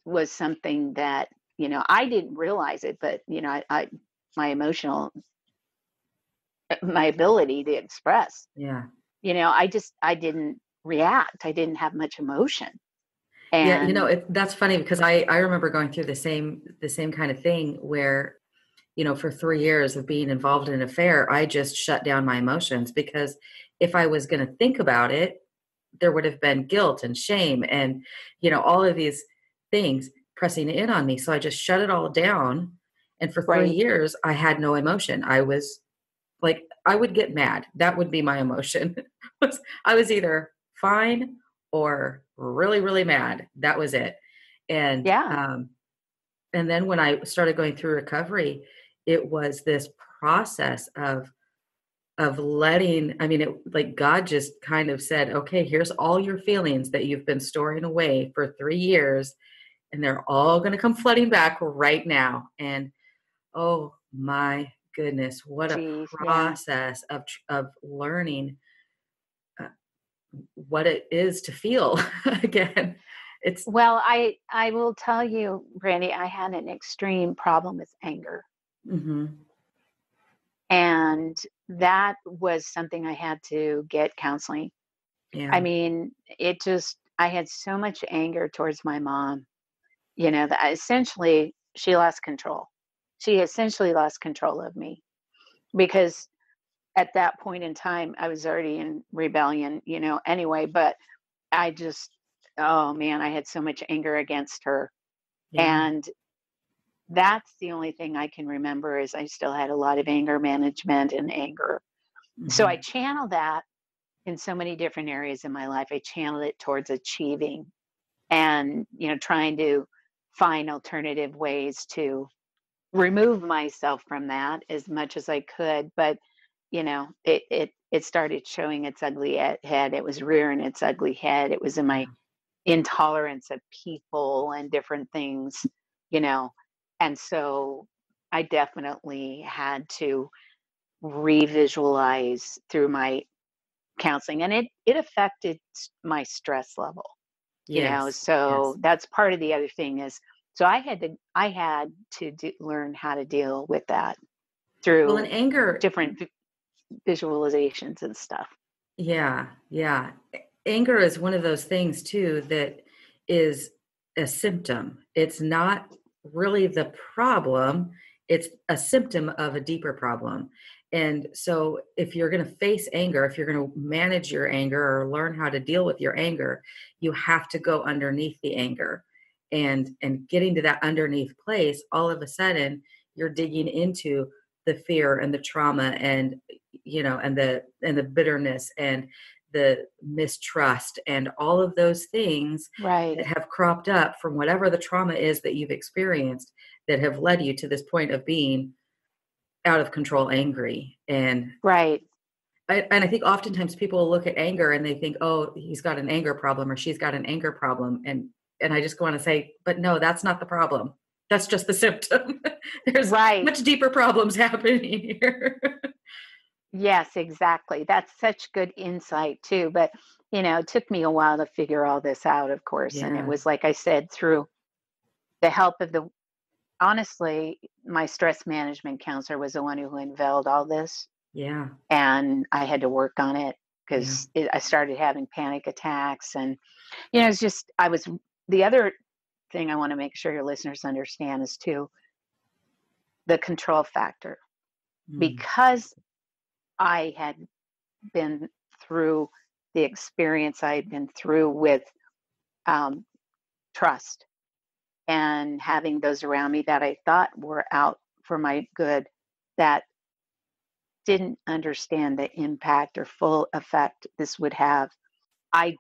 was something that, I didn't realize it, but my emotional, my ability to express, Yeah. I didn't react. I didn't have much emotion. Yeah, And that's funny because I remember going through the same kind of thing where, for 3 years of being involved in an affair, I just shut down my emotions because if I was going to think about it, there would have been guilt and shame and, all of these things pressing in on me. So I just shut it all down. And for 3 right. years, I had no emotion. I was like, I would get mad. That would be my emotion. I was either fine or really, really mad. That was it. And Yeah. and then when I started going through recovery, it was this process of letting, I mean, it like God just kind of said, okay, here's all your feelings that you've been storing away for 3 years, and they're all going to come flooding back right now. And oh my goodness, what a Geez. Yeah. process of learning uh, what it is to feel again. It's Well, I will tell you, Brandy, I had an extreme problem with anger. mhm, And that was something I had to get counseling. I yeah, mean, I had so much anger towards my mom, that essentially she lost control. She essentially lost control of me, because at that point in time, I was already in rebellion, anyway. But I just, oh man, I had so much anger against her. yeah, And that's the only thing I can remember, is I still had a lot of anger management and anger. So I mhm, channel that in so many different areas in my life. I channeled it towards achieving, and, trying to find alternative ways to remove myself from that as much as I could. But, it started showing its ugly head. It was rearing its ugly head. It was in my yeah, intolerance of people and different things, you know. And so I definitely had to revisualize through my counseling, and it affected my stress level. Yes. So Yes. that's part of the other thing is, so I had to learn how to deal with that Well, in through anger, different visualizations and stuff. yeah, yeah. Anger is one of those things too that is a symptom. It's not really the problem, it's a symptom of a deeper problem. And so if you're going to face anger, if you're going to manage your anger or learn how to deal with your anger, you have to go underneath the anger. And getting to that underneath place, all of a sudden you're digging into the fear and the trauma and and the bitterness and the mistrust and all of those things Right, that have cropped up from whatever the trauma is that you've experienced that have led you to this point of being out of control angry. right. And I think oftentimes people look at anger and they think, oh, he's got an anger problem or she's got an anger problem, and I just want to say, but no, that's not the problem. That's just the symptom. There's Right. much deeper problems happening here. Yes, exactly. That's such good insight too. But, it took me a while to figure all this out, of course. And it Yeah. was, like I said, through the help of honestly, my stress management counselor was the one who unveiled all this. Yeah. And I had to work on it Yeah. because I started having panic attacks. And, it's just, the other thing I want to make sure your listeners understand is too the control factor. Mm. Because I had been through the experience I had been through with um, trust and having those around me that I thought were out for my good that didn't understand the impact or full effect this would have. I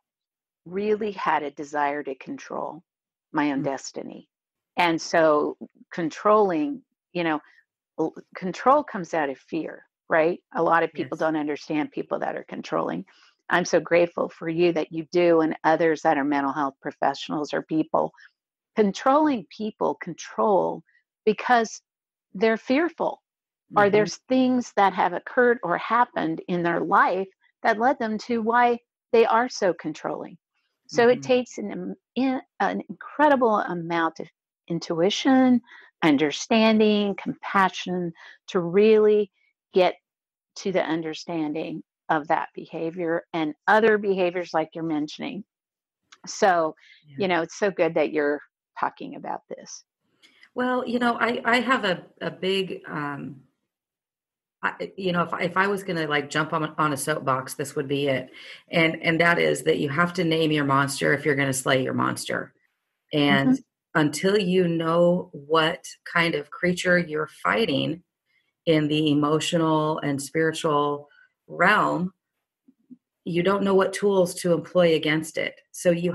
really had a desire to control my own Mm. destiny. And so controlling, you know, control comes out of fear, right? A lot of people Yes. don't understand people that are controlling. I'm so grateful for you that you do, and others that are mental health professionals or people. Controlling people control because they're fearful, or Mhm. there's things that have occurred or happened in their life that led them to why they are so controlling. So it Mhm. takes an incredible amount of intuition, understanding, compassion to really get to the understanding of that behavior and other behaviors like you're mentioning. So, Yeah. it's so good that you're talking about this. Well, I have a big, if I was going to like jump on a soapbox, this would be it. And that is that you have to name your monster if you're going to slay your monster. And Hmm. until you know what kind of creature you're fighting in the emotional and spiritual realm, you don't know what tools to employ against it. So Hmm. you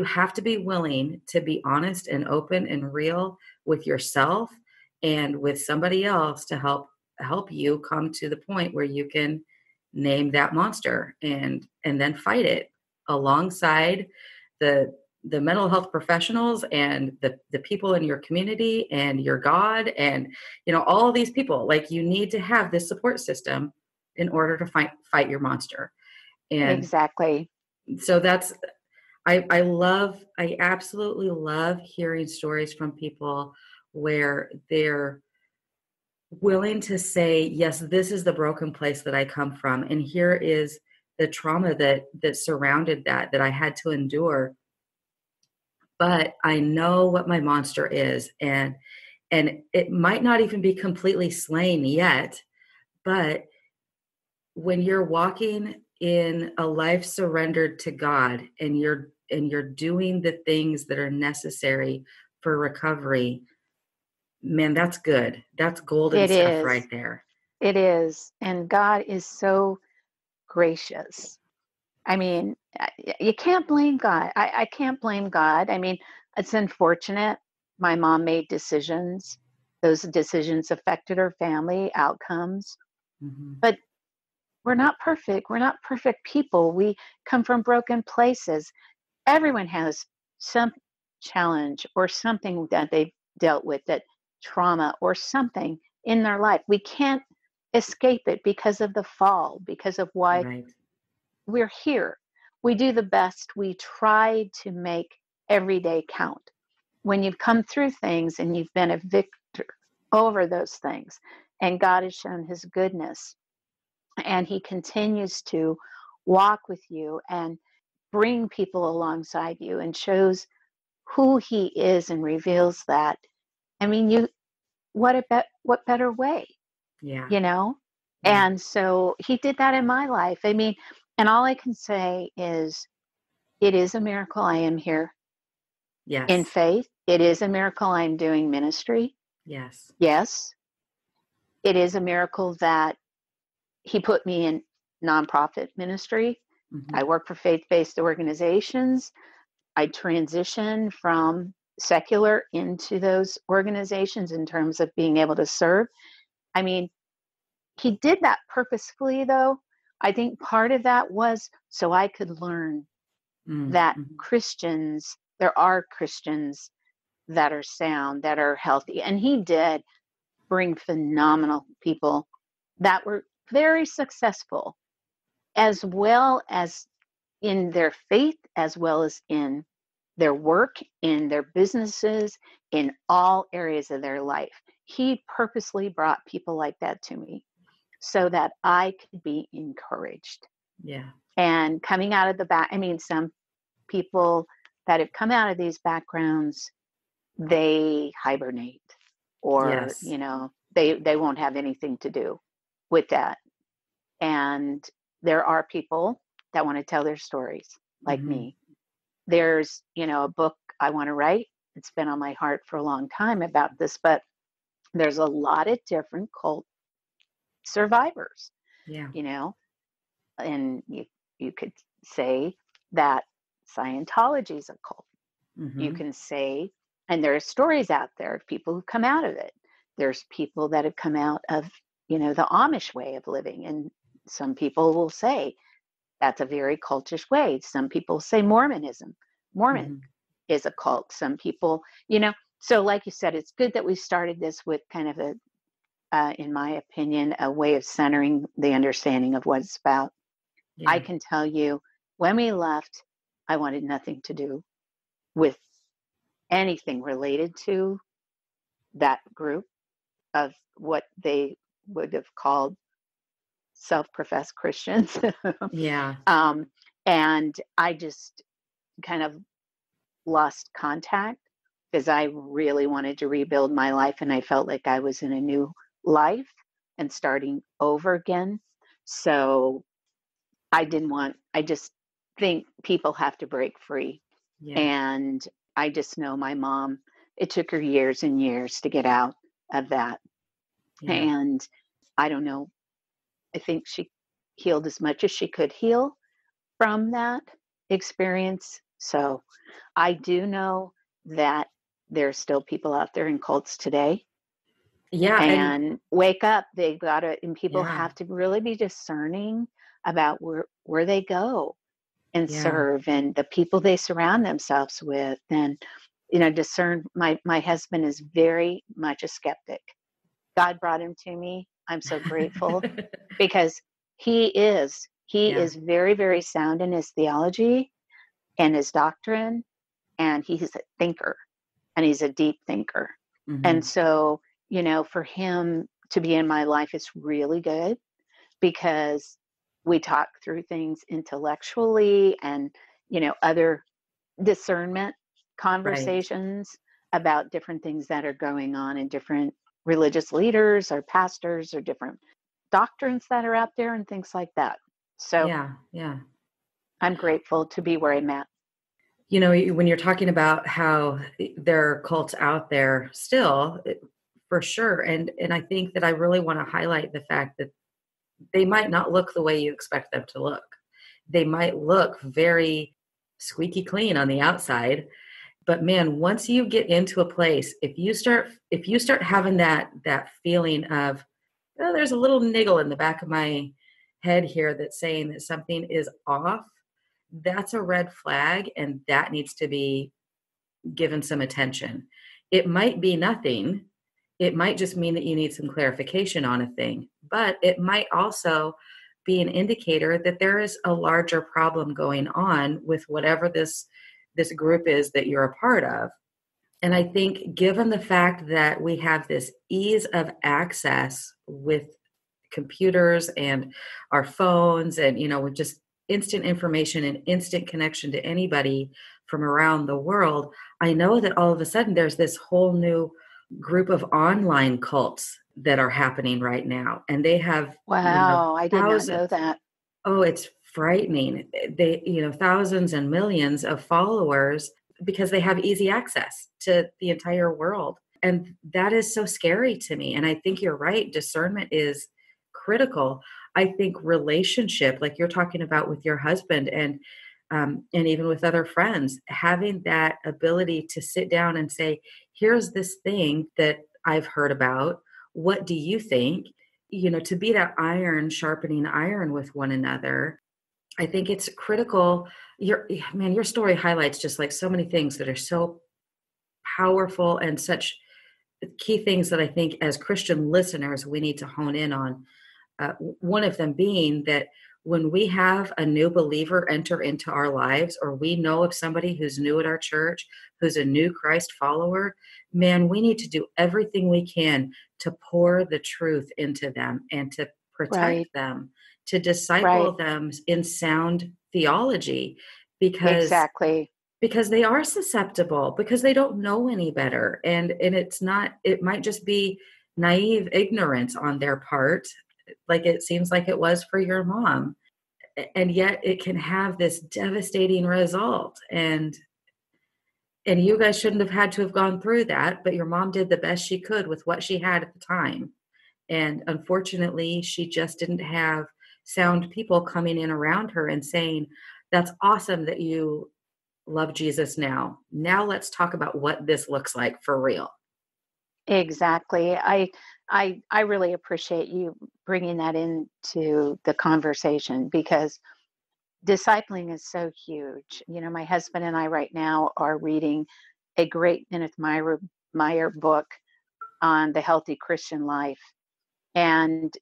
have to be willing to be honest and open and real with yourself and with somebody else to help you come to the point where you can name that monster and then fight it alongside the the mental health professionals and the people in your community and your God and all these people. Like, you need to have this support system in order to fight your monster. And Exactly. so that's I absolutely love hearing stories from people where they're willing to say, yes, this is the broken place that I come from, and here is the trauma that surrounded that I had to endure, but I know what my monster is, and it might not even be completely slain yet, but when you're walking in a life surrendered to God and you're doing the things that are necessary for recovery, man, that's good. That's golden It stuff is. right there. It is. And God is so gracious. I mean, you can't blame God. I can't blame God. I mean, it's unfortunate. My mom made decisions. Those decisions affected her family outcomes. Mhm. But we're not perfect. We're not perfect people. We come from broken places. Everyone has some challenge or something that they've dealt with, that trauma or something in their life. We can't escape it because of the fall, because of why Right. we're here. we do the best. We try to make every day count. When you've come through things and you've been a victor over those things, and God has shown his goodness, and he continues to walk with you and bring people alongside you and shows who he is and reveals that. I mean, what better way, Yeah. you know? Yeah. And so he did that in my life. I mean, and all I can say is it is a miracle I am here in Yes. faith. It is a miracle I'm doing ministry. Yes. Yes. It is a miracle that he put me in nonprofit ministry. I Hmm. work for faith-based organizations. I transitioned from secular into those organizations in terms of being able to serve. I mean, he did that purposefully, though. I think part of that was so I could learn that Mm-hmm. there are Christians that are sound, that are healthy. And he did bring phenomenal people that were very successful, as well as in their faith, as well as in their work, in their businesses, in all areas of their life. He purposely brought people like that to me so that I could be encouraged. Yeah. And coming out of some people that have come out of these backgrounds, they hibernate, or Yes. they won't have anything to do with that. And there are people that want to tell their stories like Hmm. me. There's a book I want to write. It's been on my heart for a long time about this, but there's a lot of different cult survivors, Yeah. you know and you could say that Scientology is a cult. You Hmm. can say, and there are stories out there of people who come out of it. There's people that have come out of, the Amish way of living. And some people will say that's a very cultish way. Some people say Mormon Hmm. is a cult. Some people, so like you said, it's good that we started this with kind of in my opinion, a way of centering the understanding of what it's about. I Yeah. can tell you when we left, I wanted nothing to do with anything related to that group of what they would have called self-professed Christians. Yeah. um, and I just kind of lost contact because I really wanted to rebuild my life, and I felt like I was in a new life and starting over again. So I just think people have to break free. Yeah. And I just know my mom, it took her years and years to get out of that. Yeah. And I don't know, I think she healed as much as she could heal from that experience. So I do know that there's still people out there in cults today, Yeah. And and wake up. They gotta, and people yeah. have to really be discerning about where they go and Yeah. serve, and the people they surround themselves with, and discern. My husband is very much a skeptic. God brought him to me. I'm so grateful because he Yeah. is very, very sound in his theology and his doctrine, and he's a thinker, and he's a deep thinker. And Hmm. so, for him to be in my life is really good because we talk through things intellectually, and other discernment Right. conversations about different things that are going on in different religious leaders or pastors or different doctrines that are out there and things like that. So Yeah. Yeah. I'm grateful to be where I'm at. When you're talking about how there are cults out there still, for sure. And I think that I really want to highlight the fact that they might not look the way you expect them to look. They might look very squeaky clean on the outside, but man, once you get into a place, if you start having that feeling of, oh, there's a little niggle in the back of my head here that's saying that something is off, that's a red flag, and that needs to be given some attention. It might be nothing. It might just mean that you need some clarification on a thing, but it might also be an indicator that there is a larger problem going on with whatever this group is that you're a part of. And I think given the fact that we have this ease of access with computers and our phones and, with just instant information and instant connection to anybody from around the world, I know that all of a sudden there's this whole new group of online cults that are happening right now. And they have, Wow, I did not know thousands. that. Oh, it's frightening. They, thousands and millions of followers because they have easy access to the entire world. And that is so scary to me. And I think you're right. Discernment is critical. I think relationship, like you're talking about with your husband and even with other friends, having that ability to sit down and say, here's this thing that I've heard about. What do you think? To be that iron sharpening iron with one another. I think it's critical. Your story highlights just like so many things that are so powerful and such key things that I think as Christian listeners, we need to hone in on. One of them being that when we have a new believer enter into our lives, or we know of somebody who's new at our church, who's a new Christ follower, man, we need to do everything we can to pour the truth into them and to protect them, to disciple them in sound theology, because Exactly. they are susceptible, because they don't know any better. And it might just be naive ignorance on their part, like it seems like it was for your mom. And yet it can have this devastating result. And you guys shouldn't have had to have gone through that, but your mom did the best she could with what she had at the time. And unfortunately, she just didn't have sound people coming in around her and saying, that's awesome that you love Jesus now. Now let's talk about what this looks like for real. Exactly. I really appreciate you bringing that into the conversation, because discipling is so huge. My husband and I right now are reading a great Kenneth Meyer book on the healthy Christian life. And,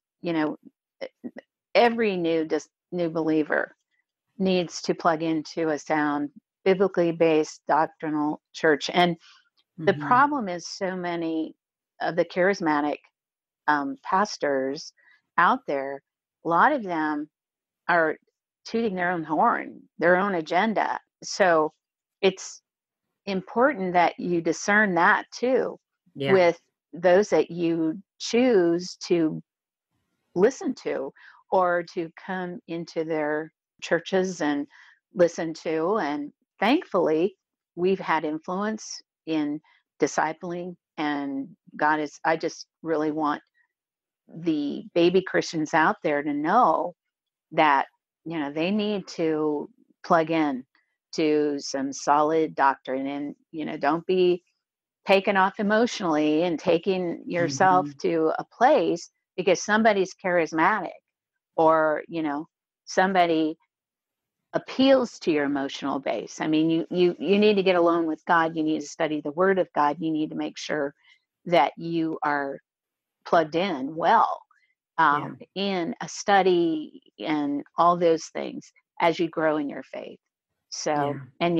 every new believer needs to plug into a sound, biblically based doctrinal church. And the problem is so many of the charismatic pastors out there, a lot of them are tooting their own horn, their own agenda. So it's important that you discern that too, with those that you choose to listen to or to come into their churches and listen to. And thankfully, we've had influence in discipling, and I just really want the baby Christians out there to know that, they need to plug in to some solid doctrine, and, don't be taken off emotionally and taking yourself to a place because somebody's charismatic, or, somebody appeals to your emotional base. I mean, you need to get alone with God. You need to study the Word of God. You need to make sure that you are plugged in well in a study and all those things as you grow in your faith. So, and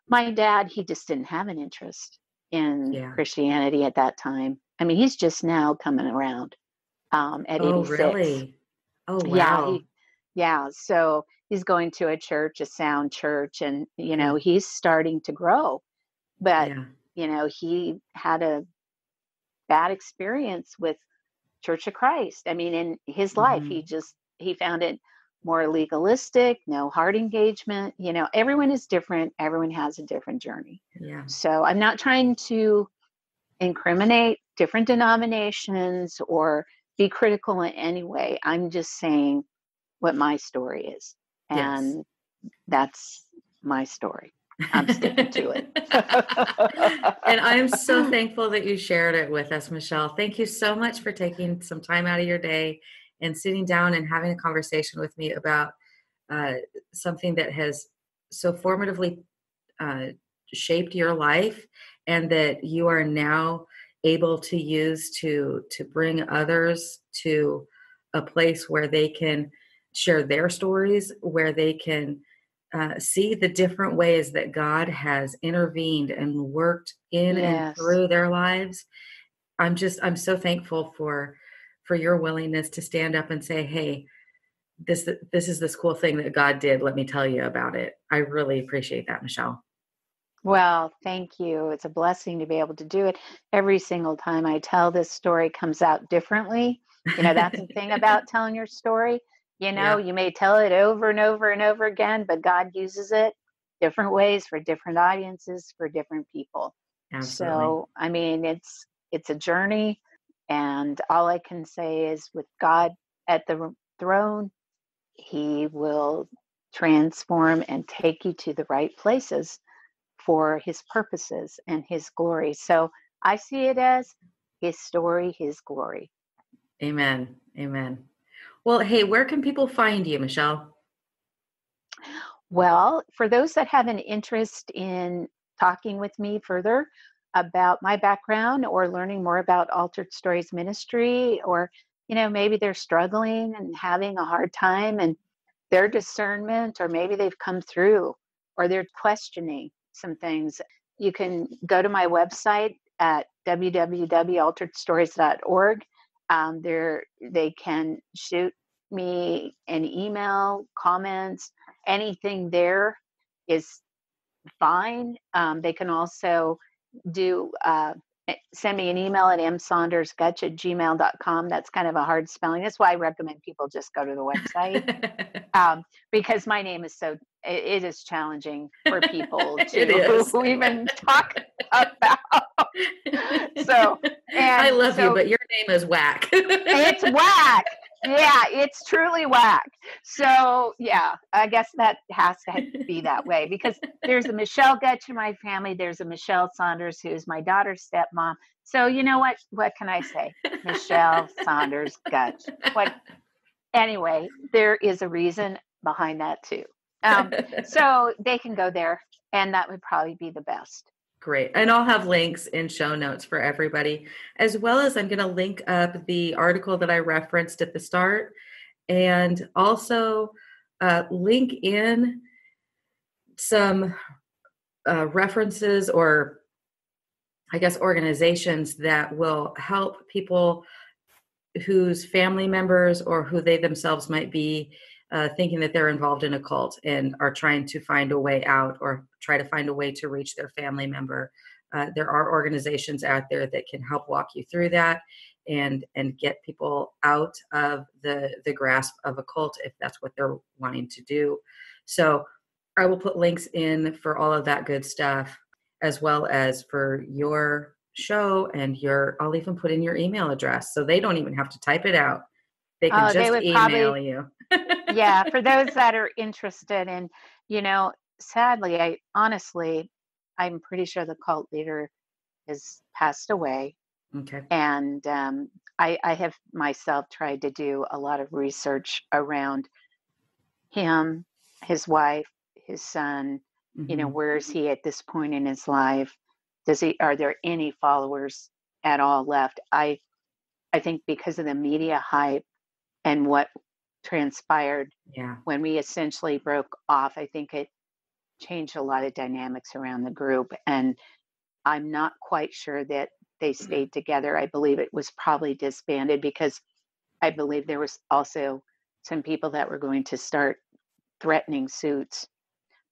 my dad, he just didn't have an interest in Christianity at that time. I mean, he's just now coming around at 86. Really? Oh, wow. So he's going to a church, a sound church, and, he's starting to grow. But, he had a bad experience with Church of Christ. I mean, in his life, he found it more legalistic, no heart engagement. Everyone is different. Everyone has a different journey. So I'm not trying to incriminate different denominations or be critical in any way. I'm just saying what my story is. And that's my story. I'm sticking to it. And I'm so thankful that you shared it with us, Mischelle. Thank you so much for taking some time out of your day and sitting down and having a conversation with me about something that has so formatively shaped your life, and that you are now able to use to bring others to a place where they can share their stories, where they can see the different ways that God has intervened and worked in and Yes. through their lives. I'm so thankful for your willingness to stand up and say, hey, this is this cool thing that God did. Let me tell you about it. I really appreciate that, Mischelle. Well, thank you. It's a blessing to be able to do it. Every single time I tell this story comes out differently. That's the thing about telling your story. Yeah, You may tell it over and over and over again, but God uses it different ways for different audiences, for different people. absolutely. So, I mean, it's a journey, and all I can say is with God at the throne, he will transform and take you to the right places for his purposes and his glory. So I see it as his story, his glory. Amen. Amen. Well, hey, where can people find you, Mischelle? Well, for those that have an interest in talking with me further about my background or learning more about Altered Stories Ministry, or, maybe they're struggling and having a hard time and their discernment, or maybe they've come through or they're questioning some things, you can go to my website at www.alteredstories.org. There, they can shoot me an email, comments, anything there is fine. They can also do send me an email at msaunders@gmail.com. That's kind of a hard spelling. That's why I recommend people just go to the website, because my name is it is challenging for people It to is. even talk about. So, I and love you, so but your name is whack. it's whack. Yeah, it's truly whack. So, yeah, I guess that has to be that way, because there's a Mischelle Gottsch in my family. There's a Mischelle Saunders, who's my daughter's stepmom. So, you know what? What can I say? Mischelle Saunders-Gottsch. What? Anyway, there is a reason behind that too. So they can go there, and that would probably be the best. Great. And I'll have links in show notes for everybody, as well as I'm going to link up the article that I referenced at the start, and also link in some references, or I guess organizations that will help people whose family members or who they themselves might be thinking that they're involved in a cult and are trying to find a way out, or try to find a way to reach their family member. There are organizations out there that can help walk you through that, and get people out of the grasp of a cult if that's what they're wanting to do. So I will put links in for all of that good stuff, as well as for your show, and I'll even put in your email address so they don't even have to type it out. They can Oh, they just would email probably, you. yeah, for those that are interested. And, sadly, I'm pretty sure the cult leader has passed away. Okay. And I have myself tried to do a lot of research around him, his wife, his son. Hmm. Where is he at this point in his life? Are there any followers at all left? I think because of the media hype and what transpired Yeah. when we essentially broke off, I think it changed a lot of dynamics around the group. And I'm not quite sure that they stayed together. I believe it was probably disbanded, because I believe there was also some people that were going to start threatening suits.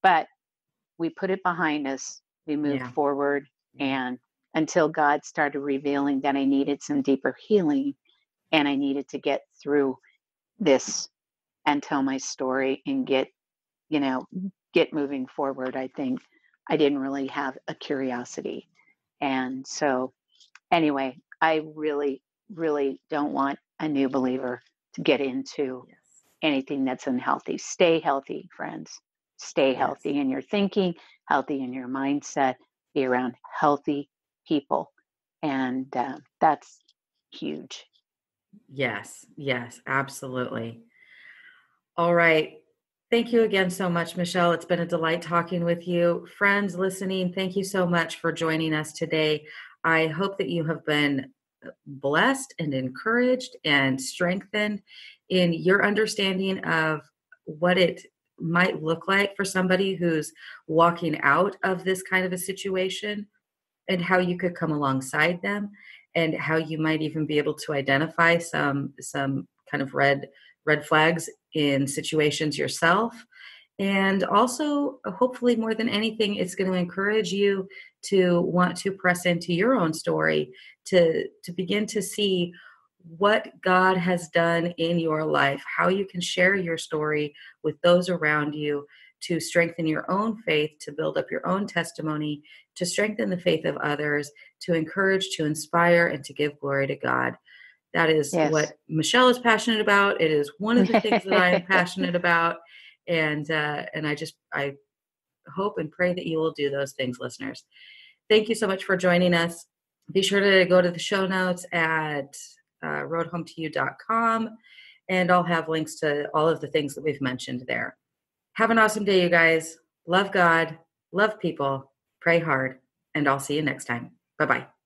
But we put it behind us. We moved Yeah. forward. Yeah. And until God started revealing that I needed some deeper healing, and I needed to get through this and tell my story and you know, get moving forward, I think I didn't really have a curiosity. And so, anyway, I really, really don't want a new believer to get into Yes. anything that's unhealthy. Stay healthy, friends. Stay Yes. healthy in your thinking, healthy in your mindset, be around healthy people. And that's huge. Yes. Yes. Absolutely. All right. Thank you again so much, Mischelle. It's been a delight talking with you. Friends listening, thank you so much for joining us today. I hope that you have been blessed and encouraged and strengthened in your understanding of what it might look like for somebody who's walking out of this kind of a situation, and how you could come alongside them, and how you might even be able to identify some kind of red flags in situations yourself. And also, hopefully, more than anything, it's going to encourage you to want to press into your own story, to begin to see what God has done in your life, how you can share your story with those around you, to strengthen your own faith, to build up your own testimony, to strengthen the faith of others, to encourage, to inspire, and to give glory to God. That is Yes. what Mischelle is passionate about. It is one of the things that I am passionate about. And I hope and pray that you will do those things, listeners. Thank you so much for joining us. Be sure to go to the show notes at roadhometoyou.com, and I'll have links to all of the things that we've mentioned there. Have an awesome day, you guys. Love God, love people, pray hard, and I'll see you next time. Bye-bye.